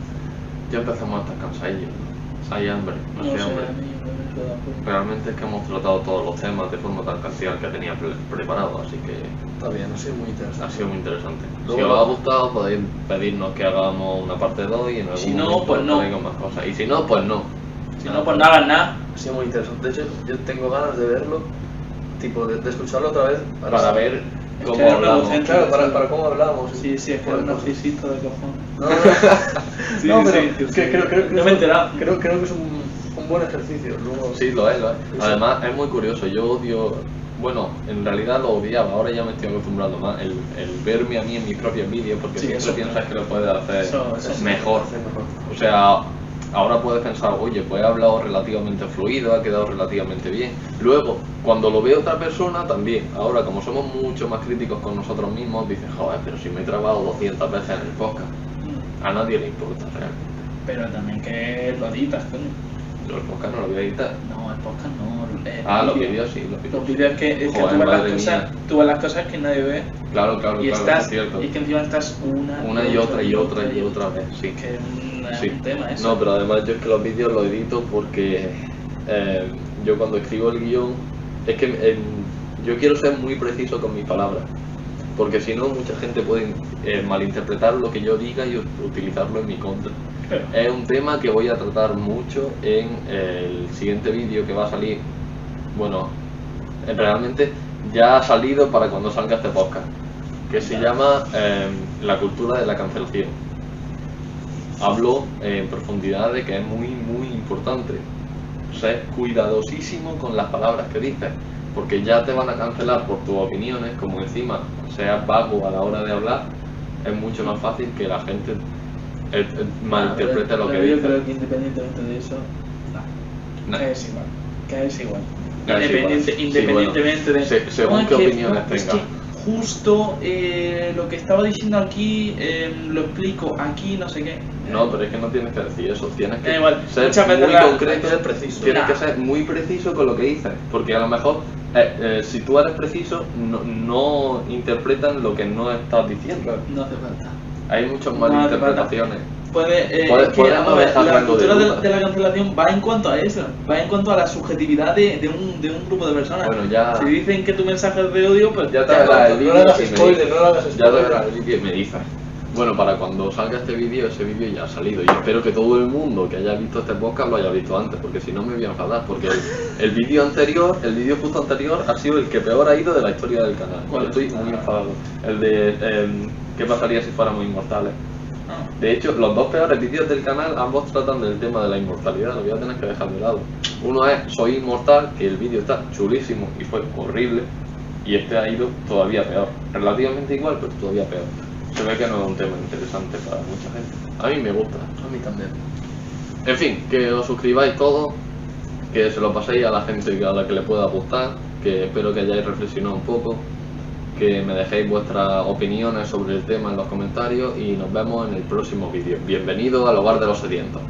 Ya empezamos a estar cansadillos, ¿no? Hay hambre, no sé, hambre. a mí no me estoy de acuerdo. Realmente es que hemos tratado todos los temas de forma tan parcial que tenía preparado, así que Está bien, ha sido muy ha interesante. sido muy interesante. Si Luego- os ha gustado podéis pedirnos que hagamos una parte 2 y en algún Si no, momento pues no. traigo más cosas. Y si no, pues no. Si no, pues nada, nada. Ha sido muy interesante. De hecho, yo tengo ganas de verlo, tipo de escucharlo otra vez Para ver Es cómo que era hablamos. producente. Claro, para cómo hablamos. Sí, sí, es que era un narcisista de cojones. No, Sí, no, pero sí, es que creo no me he enterado. Creo que es un buen ejercicio. Luego, Sí, lo es, lo es. Sí. Además, es muy curioso. Yo odio. Bueno, en realidad lo odiaba, ahora ya me estoy acostumbrando más. El verme a mí en mis propios vídeos, porque Sí, siempre eso- piensas que lo puedes hacer eso sí. mejor. Sí, mejor. O sea, ahora puedes pensar, oye, pues he hablado relativamente fluido, ha quedado relativamente bien. Luego, cuando lo ve otra persona, también. Ahora, como somos mucho más críticos con nosotros mismos, dices, joder, pero si me he trabado 200 veces en el podcast, a nadie le importa realmente. Pero también que lo editas, coño. Los podcasts no lo voy a editar. No, el podcast no. Los vídeos sí, los vídeos. Los vídeos es que Joder, tú ves las madre cosas, mía. tú ves las cosas que nadie ve. Claro, claro, Y claro, estás, es cierto. y que encima estás una Y otra y otra y otra vez, sí. Que es Sí. un tema eso. No, pero además yo es que los vídeos los edito porque yo cuando escribo el guión es que yo quiero ser muy preciso con mis palabras, porque si no mucha gente puede malinterpretar lo que yo diga y utilizarlo en mi contra. Pero- Es un tema que voy a tratar mucho en el siguiente vídeo que va a salir. Bueno, realmente ya ha salido para cuando salga este podcast, que se llama La cultura de la cancelación. Hablo en profundidad de que es muy importante ser cuidadosísimo con las palabras que dices, porque ya te van a cancelar por tus opiniones. Como encima seas vago a la hora de hablar, es mucho más fácil que la gente malinterprete lo que Pero yo dices. creo que independientemente de eso, no. No. Que es igual. Que es igual. Que es igual. Sí, Independientemente bueno, de. según es qué que- opiniones es tenga. que justo lo que estaba diciendo aquí lo explico aquí, no sé qué. No, pero es que no tienes que decir eso, tienes que Da igual, ser muchas veces muy la- concreto, hay que ser preciso. tienes Nah. que ser muy preciso con lo que dices, porque a lo mejor si tú eres preciso no interpretan lo que no estás diciendo. No hace falta. Hay muchas No hace malinterpretaciones. Podemos podemos dejar la rango de cultura duda. de la cancelación va en cuanto a eso, va en cuanto a la subjetividad de un grupo de personas. Bueno, ya- Si dicen que tu mensaje es de odio, pues Ya te ya verás el no vídeo le hagas y me spoiler, dices. no le hagas Ya te spoiler. verás el vídeo y me dices. Bueno, para cuando salga este vídeo, ese vídeo ya ha salido. Y espero que todo el mundo que haya visto este podcast lo haya visto antes, porque si no me voy a enfadar. Porque el vídeo anterior, el vídeo justo anterior, ha sido el que peor ha ido de la historia del canal. ¿Cuál? Estoy muy enfadado. El de ¿qué pasaría si fuéramos inmortales? no. De hecho, los dos peores vídeos del canal, ambos tratan del tema de la inmortalidad. Lo voy a tener que dejar de lado. Uno es Soy inmortal, que el vídeo está chulísimo y fue horrible. Y este ha ido todavía peor. Relativamente igual, pero todavía peor. Se ve que no es un tema interesante para mucha gente. A mí me gusta. A mí también. En fin, que os suscribáis todos, que se lo paséis a la gente a la que le pueda gustar, que espero que hayáis reflexionado un poco, que me dejéis vuestras opiniones sobre el tema en los comentarios y nos vemos en el próximo vídeo. Bienvenido al hogar de los sedientos.